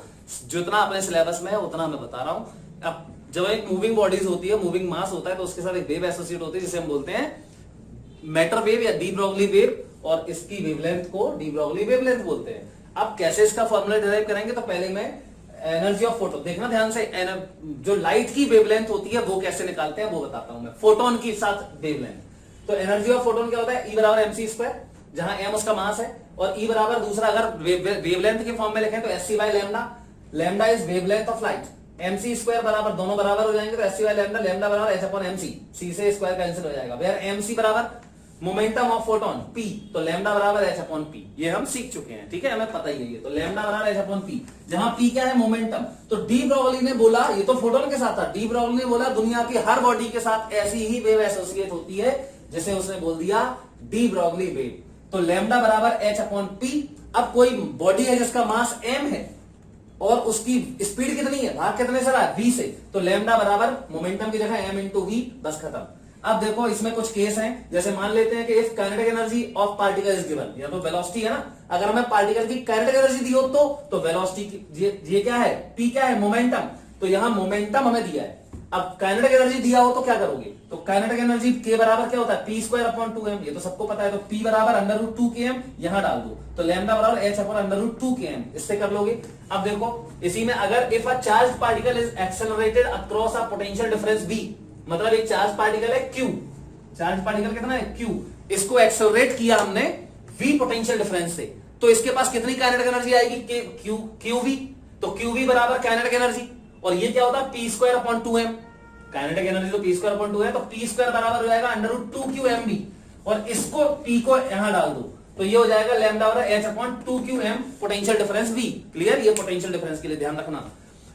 A: जितना अपने सिलेबस में है उतना मैं बता रहा हूं। अब जब एक मूविंग बॉडीज होती है, मूविंग मास होता है, तो उसके साथ एक वेव एसोसिएट होती है जिसे हम बोलते हैं मैटर वेव या डी ब्रॉगली वेव, और इसकी वेवलेंथ को डी ब्रॉगली वेवलेंथ बोलते हैं। अब कैसे इसका फॉर्मूला डिराइव करेंगे, तो पहले मैं एनर्जी ऑफ फोटो, देखना ध्यान से, जो लाइट की वेवलेंथ होती है वो कैसे निकालते हैं वो बताता हूं मैं, फोटोन के साथ वेवलेंथ। तो एनर्जी ऑफ फोटोन क्या होता है, E बराबर mc स्क्वायर, जहां m उसका मास है, और E बराबर दूसरा अगर वेवलेंथ के फॉर्म में लिखें तो sc bye lambda, lambda is wavelength of light, mc square बराबर, दोनों बराबर हो जाएंगे तो sc बाय लैम्डा, लैम्डा बराबर h अपॉन mc, c से स्क्वायर कैंसिल हो जाएगा, वेयर mc बराबर मोमेंटम ऑफ फोटोन p, तो लैम्डा बराबर h अपॉन p, ये हम सीख चुके हैं, ठीक है, हमें पता ही है ये, तो लैम्डा बराबर h अपॉन p, जहां p क्या है मोमेंटम। तो डी ब्रॉगली ने बोला, ये तो फोटोन के साथ था, डी ब्रॉगली ने बोला दुनिया की हर बॉडी के साथ ऐसी ही वेव एसोसिएट होती है, जिसे उसने बोल दिया डी ब्रॉगली वेव। तो लैम्डा बराबर h अपॉन p। अब कोई बॉडी है जिसका मास m है और उसकी स्पीड कितनी है, भाग कितने से रहा है, v से, तो लैम्डा बराबर मोमेंटम की जगह m इंटू v, बस खत्म। अब देखो इसमें कुछ केस हैं, जैसे मान लेते हैं कि if kinetic energy of particle is given, या तो वेलोसिटी है ना, अगर हमें पार्टिकल की काइनेटिक एनर्जी दी हो तो वेलोसिटी ये क्या है, p क्या है, मोमेंटम, तो यहां मोमेंटम हमें दिया है। अब काइनेटिक एनर्जी दिया हो तो क्या करोगे, तो काइनेटिक एनर्जी के बराबर क्या होता है, p स्क्वायर अपॉन 2m, ये तो सबको पता है, तो p बराबर अंडर रूट 2km यहां डाल दो, तो लैम्डा बराबर h upon under root 2km, इससे कर लोगे। अब देखो इसी में अगर if a charge particle is accelerated across a potential difference v, मतलब एक चार्ज पार्टिकल है q, चार्ज पार्टिकल कितना है q, इसको एक्सेलरेट किया हमने v पोटेंशियल डिफरेंस से, तो इसके पास कितनी काइनेटिक एनर्जी आएगी, qv, तो qv बराबर काइनेटिक एनर्जी, और ये क्या होता है p square upon 2m, kinetic energy तो p स्क्वायर अपॉन 2 है, तो p स्क्वायर बराबर हो जाएगा अंडर रूट 2qmv, और इसको p को यहां डाल दो, तो ये हो जाएगा लैम्डा बराबर h upon 2qm potential difference v, clear, ये पोटेंशियल डिफरेंस के लिए ध्यान रखना।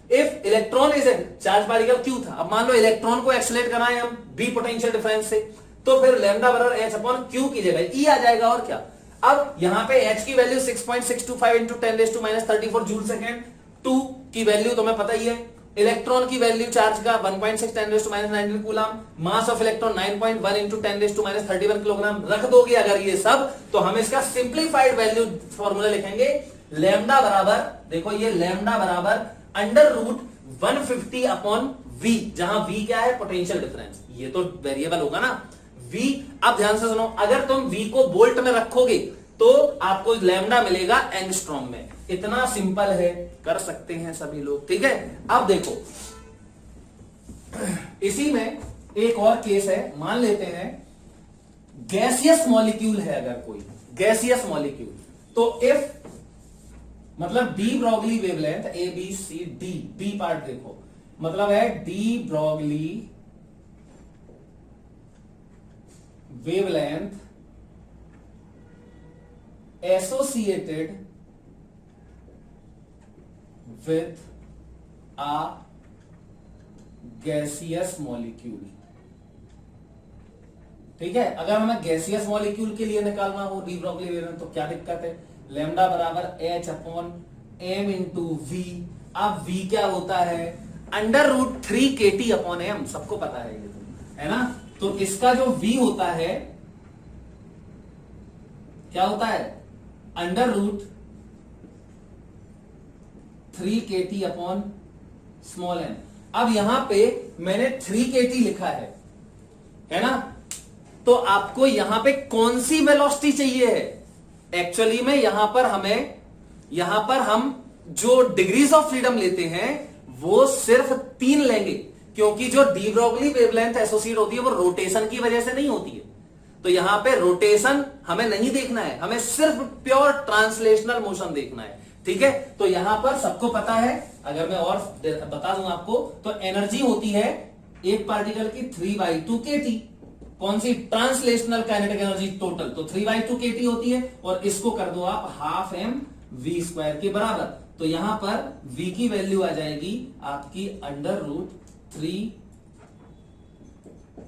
A: If electron is charge particle q था, अब मान लो इलेक्ट्रॉन को एक्सेलरेट कराएं हम v पोटेंशियल डिफरेंस से, तो फिर लैम्डा बराबर h अपॉन q की जगह e आ जाएगा, और क्या। अब यहां पे h की वैल्यू 6.625 इंटू 10⁻⁻34 जूल सेकेंड, 2 की वैल्यू तुम्हें पता ही है, इलेक्ट्रॉन की वैल्यू चार्ज का 1.6 10⁻⁻19 coulomb, mass of electron 9.1 into 10⁻31 kilogram, रख दोगे अगर ये सब, तो हम इसका सिंप्लीफाइड वैल्यू फॉर्मूला लिखेंगे, लैम्डा बराबर, देखो ये लैम्डा बराबर अंडर रूट 150 अपॉन v, जहां v क्या है, पोटेंशियल डिफरेंस, ये तो वेरिएबल होगा ना v। अब ध्यान से सुनो, अगर तुम v को वोल्ट में रखोगे तो आपको लैम्डा मिलेगा एंगस्ट्रॉम में, इतना सिंपल है, कर सकते हैं सभी लोग, ठीक है। अब देखो इसी में एक और केस है, मान लेते हैं गैसियस मॉलिक्यूल है, अगर कोई गैसियस मॉलिक्यूल, तो इफ मतलब de Broglie wavelength A B C D, B part देखो, मतलब है de Broglie wavelength associated with a gaseous molecule, ठीक है। अगर हमें गैसियस मॉलिक्यूल के लिए निकालना हो डी ब्रोगली वेवलेंथ तो क्या दिक्कत है, लैम्डा बराबर H upon M into V. अब वी क्या होता है, √3 kT अपॉन एम, सबको पता है ये तो, है ना। तो इसका जो वी होता है क्या होता है, √3 kT अपॉन स्मॉल एम। अब यहां पे मैंने 3 kT लिखा है ना। तो आपको यहां पे कौन सी वेलोसिटी चाहिए है, एक्चुअली में यहां पर हम जो डिग्रीज ऑफ फ्रीडम लेते हैं वो सिर्फ 3 लेंगे, क्योंकि जो डी ब्रोगली वेवलेंथ एसोसिएट होती है वो रोटेशन की वजह से नहीं होती है। तो यहां पे रोटेशन हमें नहीं देखना है, हमें सिर्फ प्योर ट्रांसलेशनल मोशन देखना है, ठीक है। तो यहां पर सबको पता है, अगर मैं और बता दूं आपको, तो एनर्जी होती है एक पार्टिकल की 3/2 kT। कौन सी, ट्रांसलेशनल काइनेटिक एनर्जी टोटल, तो 3/2 kT होती है। और इसको कर दो आप ½ mv² के बराबर। तो यहां पर v की वैल्यू आ जाएगी आपकी √3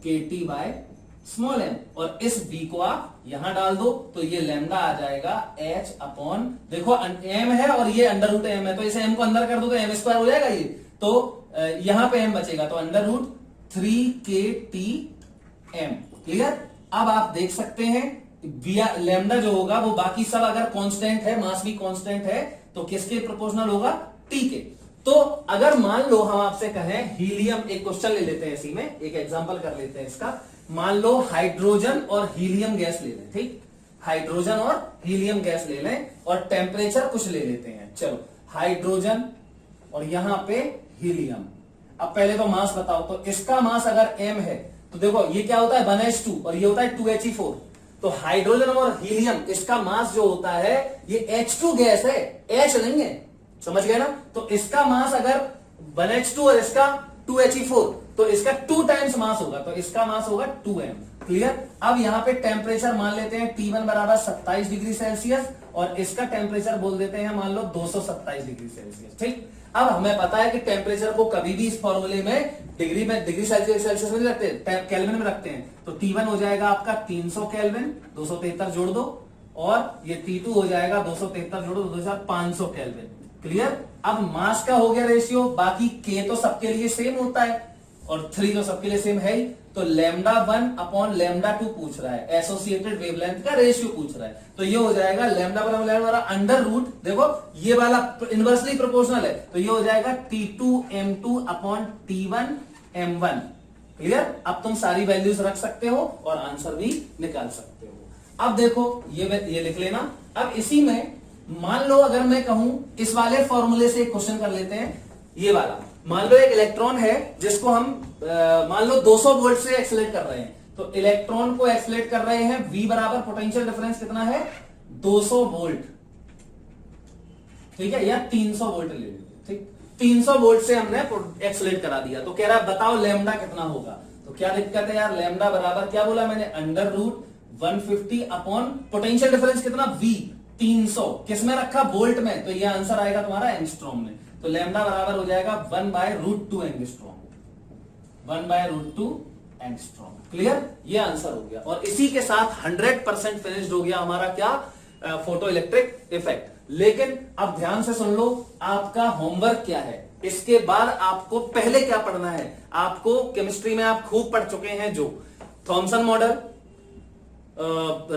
A: kT बाय स्मॉल एम, और इस v को आप यहां डाल दो तो ये लैम्डा आ जाएगा h अपॉन, देखो m है और ये √m है, तो इसे m को अंदर कर दो तो m² हो जाएगा ये, तो यहां पे m बचेगा, तो √3 kTm। क्लियर। अब आप देख सकते हैं लैम्डा जो होगा वो बाकी सब अगर कांस्टेंट है, मास भी कांस्टेंट है, तो किसके प्रोपोर्शनल होगा, T के। तो अगर मान लो हम आपसे कहें हीलियम, एक क्वेश्चन ले लेते हैं इसी में, एक एग्जांपल कर लेते हैं इसका। मान लो हाइड्रोजन और हीलियम गैस ले लें, ठीक, हाइड्रोजन और हीलियम गैस ले लें और टेम्परेचर कुछ ले लेते हैं। चलो हाइड्रोजन और यहां पे हीलियम। अब पहले तो मास बताओ, तो इसका मास अगर m है तो देखो ये क्या होता है 1s2 और ये होता है 2he4। तो हाइड्रोजन और हीलियम इसका मास जो होता है ये H2 गैस है, H नहीं है, समझ गए ना। तो इसका मास अगर 1h2 और इसका 2he4, तो इसका 2 टाइम्स मास होगा, तो इसका मास होगा 2m। क्लियर। अब यहां पे टेम्परेचर मान लेते हैं T1 बराबर 27 डिग्री सेल्सियस और इसका टेम्परेचर बोल देते हैं मान लो 227 डिग्री सेल्सियस, ठीक। अब हमें पता है कि टेम्परेचर को कभी भी इस फॉर्मूले में डिग्री सेल्सियस में रखते हैं, केल्विन में रखते हैं। तो T1 हो जाएगा आपका 300 केल्विन, 273 जोड़ दो, और ये T2 हो जाएगा 273 जोड़ो 2500 केल्विन। क्लियर। अब मास का हो गया रेशियो, बाकी K तो सबके लिए सेम होता है और 3 तो सबके लिए सेम है ही। तो λ1 अपॉन λ2 पूछ रहा है, एसोसिएटेड वेवलेंथ का रेशियो पूछ रहा है, तो ये हो जाएगा λ1 देखो ये वाला इनवर्सली प्रोपोर्शनल है, तो ये हो जाएगा T2m2 अपॉन T1m1। क्लियर। अब तुम सारी वैल्यूज रख सकते हो और आंसर भी निकाल सकते हो। अब देखो ये लिख लेना। अब इसी में मान लो अगर मैं कहूं इस वाले फॉर्मूले से एक क्वेश्चन कर लेते हैं, ये वाला। मान लो एक इलेक्ट्रॉन है जिसको हम मान लो 200 वोल्ट से एक्सलेट कर रहे हैं, तो इलेक्ट्रॉन को एक्सलेट कर रहे हैं, V बराबर पोटेंशियल डिफरेंस कितना है 200 वोल्ट, ठीक है, या 300 वोल्ट ले लीजिए, ठीक। 300 वोल्ट से हमने एक्सलेट करा दिया, तो कह रहा है बताओ लैम्डा कितना होगा। तो क्या दिक्कत है यार, लैम्डा बराबर क्या बोला मैंने, √150 अपॉन पोटेंशियल डिफरेंस कितना V 300, किसमें रखा, वोल्ट में, तो ये आंसर आएगा तुम्हारा एंगस्ट्रॉम में। तो लैम्डा बराबर हो जाएगा 1/√2 एंगस्ट्रॉम, 1/√2 एंगस्ट्रॉम। क्लियर। ये आंसर हो गया और इसी के साथ 100% फिनिश्ड हो गया हमारा क्या, फोटो इलेक्ट्रिक इफेक्ट। लेकिन अब ध्यान से सुन लो, आपका होमवर्क क्या है। इसके बाद आपको पहले क्या पढ़ना है, आपको केमिस्ट्री में आप खूब पढ़ चुके हैं जो Thompson model,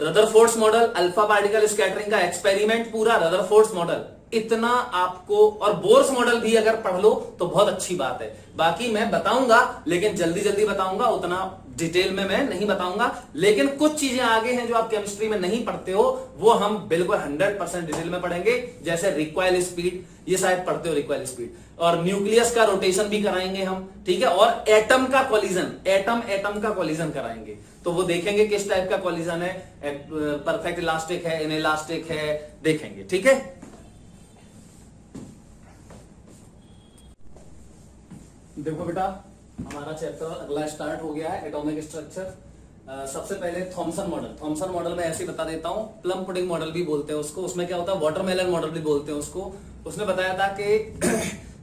A: Rutherford's model, alpha particle scattering का एक्सपेरिमेंट पूरा, रदरफोर्ड्स मॉडल, इतना आपको, और बोर्स मॉडल भी अगर पढ़ लो तो बहुत अच्छी बात है। बाकी मैं बताऊंगा लेकिन जल्दी जल्दी बताऊंगा, उतना डिटेल में मैं नहीं बताऊंगा, लेकिन कुछ चीजें आगे हैं जो आप केमिस्ट्री में नहीं पढ़ते हो, वो हम बिल्कुल 100% डिटेल में पढ़ेंगे। जैसे रिक्वायल स्पीड, ये शायद पढ़ते हो रिक्वायल स्पीड, और न्यूक्लियस का रोटेशन भी कराएंगे हम, ठीक है, और एटम का कोलिजन, एटम का कोलिजन कराएंगे, तो वो देखेंगे किस टाइप का कोलिजन है, परफेक्ट इलास्टिक है, इनइलास्टिक है, देखेंगे, ठीक है। देखो बेटा, हमारा चैप्टर अगला स्टार्ट हो गया है, एटॉमिक स्ट्रक्चर। सबसे पहले थॉमसन मॉडल में ऐसे ही बता देता हूं, प्लम पुडिंग मॉडल भी बोलते हैं उसको, उसमें क्या होता है वाटरमेलन मॉडल भी बोलते हैं उसको। उसने बताया था कि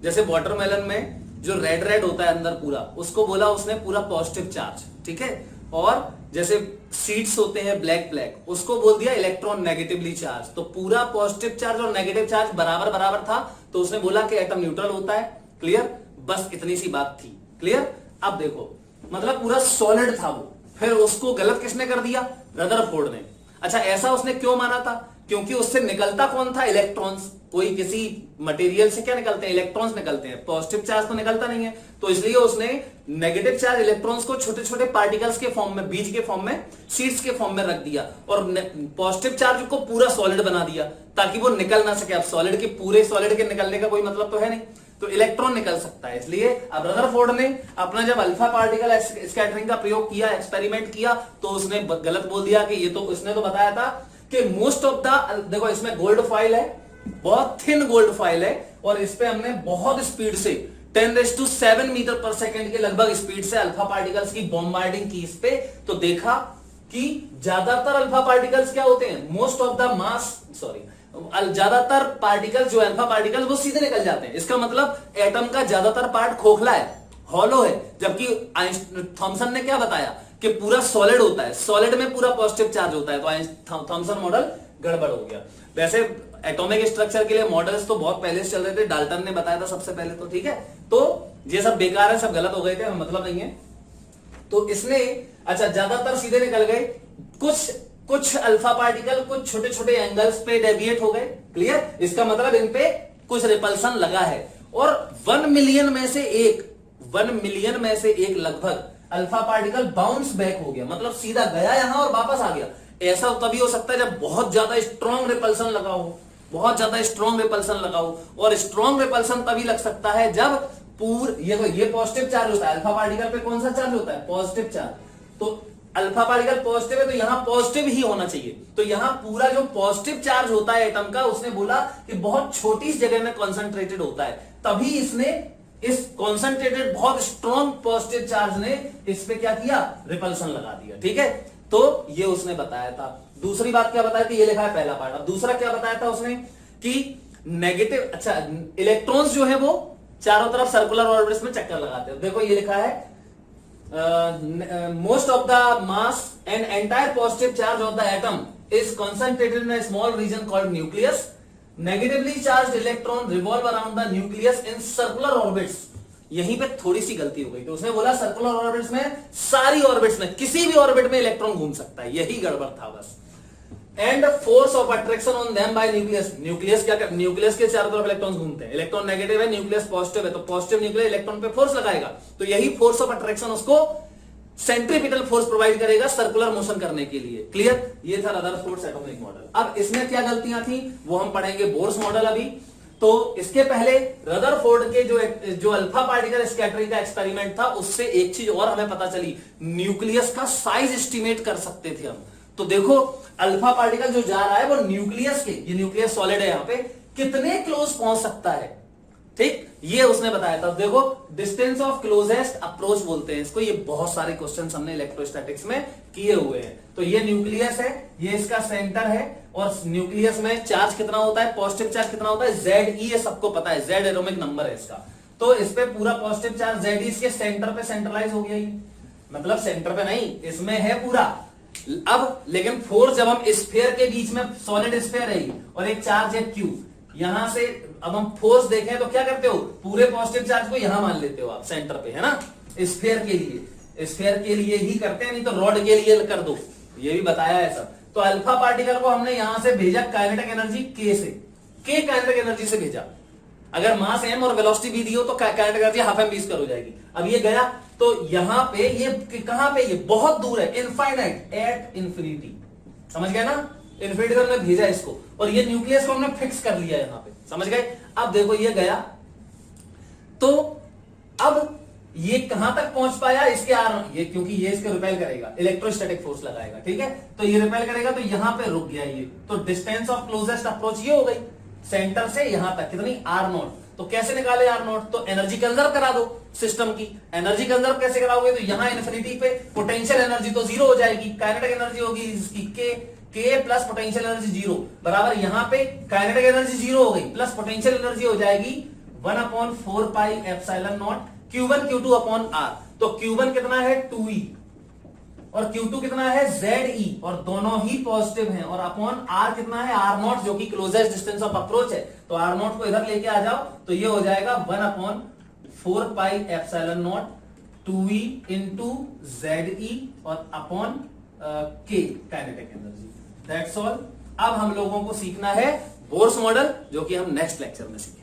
A: जैसे वाटरमेलन में जो रेड रेड होता है अंदर पूरा, उसको बोला उसने पूरा पॉजिटिव चार्ज, ठीक है। और जैसे सीड्स होते हैं ब्लैक ब्लैक, उसको बोल दिया इलेक्ट्रॉन नेगेटिवली चार्ज। तो पूरा पॉजिटिव चार्ज और नेगेटिव चार्ज बराबर बराबर था, तो उसने बोला कि एटम न्यूट्रल होता है। क्लियर, बस इतनी सी बात थी। क्लियर। अब देखो, मतलब पूरा सॉलिड था वो, फिर उसको गलत किसने कर दिया? रदरफोर्ड ने। अच्छा, ऐसा उसने क्यों माना था? क्योंकि उससे निकलता कौन था? इलेक्ट्रॉन्स। कोई किसी मटेरियल से क्या निकलते हैं? इलेक्ट्रॉन्स निकलते हैं, पॉजिटिव चार्ज तो निकलता नहीं है। तो इसलिए उसने नेगेटिव चार्ज इलेक्ट्रॉन्स को छोटे छोटे पार्टिकल्स के फॉर्म में, बीज के फॉर्म में, सीड्स के फॉर्म में रख दिया, और पॉजिटिव चार्ज को पूरा सॉलिड बना दिया ताकि वो निकल ना सके। अब सॉलिड के पूरे सॉलिड के निकलने का कोई मतलब तो है नहीं, तो इलेक्ट्रॉन निकल सकता है। इसलिए अब रदरफोर्ड ने अपना जब अल्फा पार्टिकल स्कैटरिंग का प्रयोग किया, एक्सपेरिमेंट किया, तो उसने गलत बोल दिया कि ये तो, उसने तो बताया था कि मोस्ट ऑफ द, देखो इसमें गोल्ड फॉइल है, बहुत थिन गोल्ड फॉइल है, और इस पे हमने बहुत स्पीड से 10⁷ मीटर पर सेकंड के लगभग स्पीड से अल्फा पार्टिकल्स की बॉम्बार्डिंग की इस पे। तो देखा कि ज्यादातर अल्फा पार्टिकल्स क्या होते हैं? Most of the mass, sorry, ज्यादातर पार्टिकल्स जो अल्फा पार्टिकल्स वो सीधे निकल जाते हैं। इसका मतलब एटम का ज्यादातर पार्ट खोखला है, हॉलो है, जबकि थॉमसन ने क्या बताया कि पूरा सॉलिड होता है, सॉलिड में पूरा पॉजिटिव चार्ज होता है। तो थॉमसन मॉडल गड़बड़ हो गया। वैसे एटॉमिक स्ट्रक्चर के लिए मॉडल्स तो बहुत पहले से चल रहे थे, डाल्टन ने बताया था सबसे पहले, तो ठीक है। तो ये सब बेकार है, सब गलत हो गए थे, मतलब नहीं है। तो इसने, अच्छा, ज्यादातर सीधे निकल गए, कुछ अल्फा पार्टिकल कुछ छोटे छोटे एंगल्स पे डेविएट हो गए। क्लियर, इसका मतलब इन पे कुछ रिपल्सन लगा है। और 1 मिलियन में से एक लगभग अल्फा पार्टिकल बाउंस बैक हो गया, मतलब सीधा गया यहां और वापस आ गया। ऐसा तभी हो सकता है जब बहुत ज्यादा स्ट्रॉन्ग रिपल्सन लगा हो, बहुत ज्यादा स्ट्रॉन्ग रिपल्सन लगा हो। और स्ट्रॉन्ग रिपल्सन तभी लग सकता है जब ये पॉजिटिव चार्ज होता है। अल्फा पार्टिकल पे कौन सा चार्ज होता है? Positive charge. तो अल्फा पार्टिकल पॉजिटिव है, तो यहां पॉजिटिव ही होना चाहिए। तो यहां पूरा जो पॉजिटिव चार्ज होता है एटम का, उसने बोला कि बहुत छोटी जगह में कॉन्सेंट्रेटेड होता है, तभी इसने इस कॉन्सेंट्रेटेड बहुत स्ट्रॉन्ग पॉजिटिव चार्ज ने इस पे क्या किया? रिपल्सन लगा दिया। ठीक है, तो ये उसने बताया था। दूसरी बात क्या बताया थी? ये लिखा है पहला पार्ट। अब दूसरा क्या बताया था उसने कि नेगेटिव, अच्छा, इलेक्ट्रॉन्स जो है वो चारों तरफ सर्कुलर ऑर्बिट्स में चक्कर लगाते हैं। देखो ये लिखा है, most of the mass and entire positive charge of the atom is concentrated in a small region called nucleus. Negatively charged electron revolve around the nucleus in circular orbits. यहीं पे थोड़ी सी गलती हो गई। तो उसने बोला सर्कुलर ऑर्बिट्स में, सारी ऑर्बिट्स में, किसी भी ऑर्बिट में इलेक्ट्रॉन घूम सकता है, यही गड़बड़ था बस। And force of attraction on them by nucleus. Nucleus क्या, न्यूक्लियस के चारों तरफ इलेक्ट्रॉन घूमते हैं। इलेक्ट्रॉन नेगेटिव है, न्यूक्लियस पॉजिटिव है, तो पॉजिटिव न्यूक्लियस इलेक्ट्रॉन पे फोर्स लगाएगा। तो यही फोर्स ऑफ अट्रैक्शन उसको सेंट्रीपिटल फोर्स प्रोवाइड करेगा सर्कुलर मोशन करने के लिए। क्लियर, ये था रदरफोर्ड्स एटॉमिक मॉडल। अब इसमें क्या गलतियां थी वो हम पढ़ेंगे बोर्स मॉडल अभी। तो इसके पहले रदरफोर्ड के जो अल्फा पार्टिकल स्कैटरिंग का एक्सपेरिमेंट था, उससे एक चीज और हमें पता चली, न्यूक्लियस का साइज एस्टिमेट कर सकते थे हम। तो देखो अल्फा पार्टिकल जो जा रहा है वो न्यूक्लियस के, ये न्यूक्लियस सॉलिड है यहाँ पे, कितने क्लोज पहुंच सकता है। ठीक, ये उसने बताया था। देखो डिस्टेंस ऑफ क्लोजेस्ट अप्रोच बोलते हैं इसको। ये बहुत सारे क्वेश्चन हमने इलेक्ट्रोस्टैटिक्स में किए हुए हैं। तो ये न्यूक्लियस है, ये इसका सेंटर है, और न्यूक्लियस में चार्ज कितना होता है? पॉजिटिव चार्ज कितना होता है? Ze, ये सबको पता है, Z एटॉमिक नंबर है इसका। तो इस पे पूरा पॉजिटिव चार्ज Ze इसके सेंटर पे सेंट्रलाइज हो गया, मतलब सेंटर पे नहीं, इसमें है पूरा। अब लेकिन फोर्स जब हम स्फीयर के बीच में, सॉलिड स्फीयर है और एक चार्ज है Q, यहां से अब हम फोर्स देखें तो क्या करते हो? पूरे पॉजिटिव चार्ज को यहां मान लेते हो आप, सेंटर पे, है ना। स्फीयर के लिए ही करते हैं, नहीं तो रॉड के लिए कर दो, ये भी बताया है सब। तो अल्फा पार्टिकल को हमने यहां से भेजा काइनेटिक एनर्जी K से, K काइनेटिक एनर्जी से भेजा। अगर मास m और वेलोसिटी भी दी हो तो kinetic energy half m v² हो जाएगी। अब ये गया तो यहां पे, ये कहां पे? ये बहुत दूर है, इनफाइनाइट, एट इंफिनिटी, समझ गए ना। इन्फिनिटी हमने भेजा इसको, और ये न्यूक्लियस को हमने फिक्स कर लिया यहां पे, समझ गए। अब देखो ये गया, तो अब ये कहां तक पहुंच पाया? इसके ये, क्योंकि ये इसके रिपेल करेगा, इलेक्ट्रोस्टैटिक फोर्स लगाएगा, ठीक है। तो ये रिपेल करेगा, तो यहां पे रुक गया ये। तो डिस्टेंस ऑफ क्लोजेस्ट अप्रोच ये हो गई, सेंटर से यहां तक कितनी? R0। तो कैसे निकाले R0? तो एनर्जी कंजर्व करा दो सिस्टम की। एनर्जी कंजर्व कैसे कराओगे? तो यहां इन्फिनिटी पे पोटेंशियल एनर्जी तो जीरो हो जाएगी, काइनेटिक एनर्जी होगी इसकी K plus potential energy zero, बराबर यहां पे काइनेटिक एनर्जी जीरो हो गई, प्लस पोटेंशियल एनर्जी हो जाएगी 1/4 pi epsilon not Q1 Q2 upon R, तो Q1 कितना है 2E और Q2 कितना है ZE, और दोनों ही पॉजिटिव हैं, और अपॉन R कितना है R0 जो कि क्लोजेस्ट डिस्टेंस ऑफ अप्रोच है, तो R0 को इधर लेके आ जाओ तो ये हो जाएगा 1/4 pi epsilon not 2E into ZE और upon K kinetic energy. That's all. अब हम लोगों को सीखना है बोर्स मॉडल, जो कि हम नेक्स्ट लेक्चर में सीखेंगे।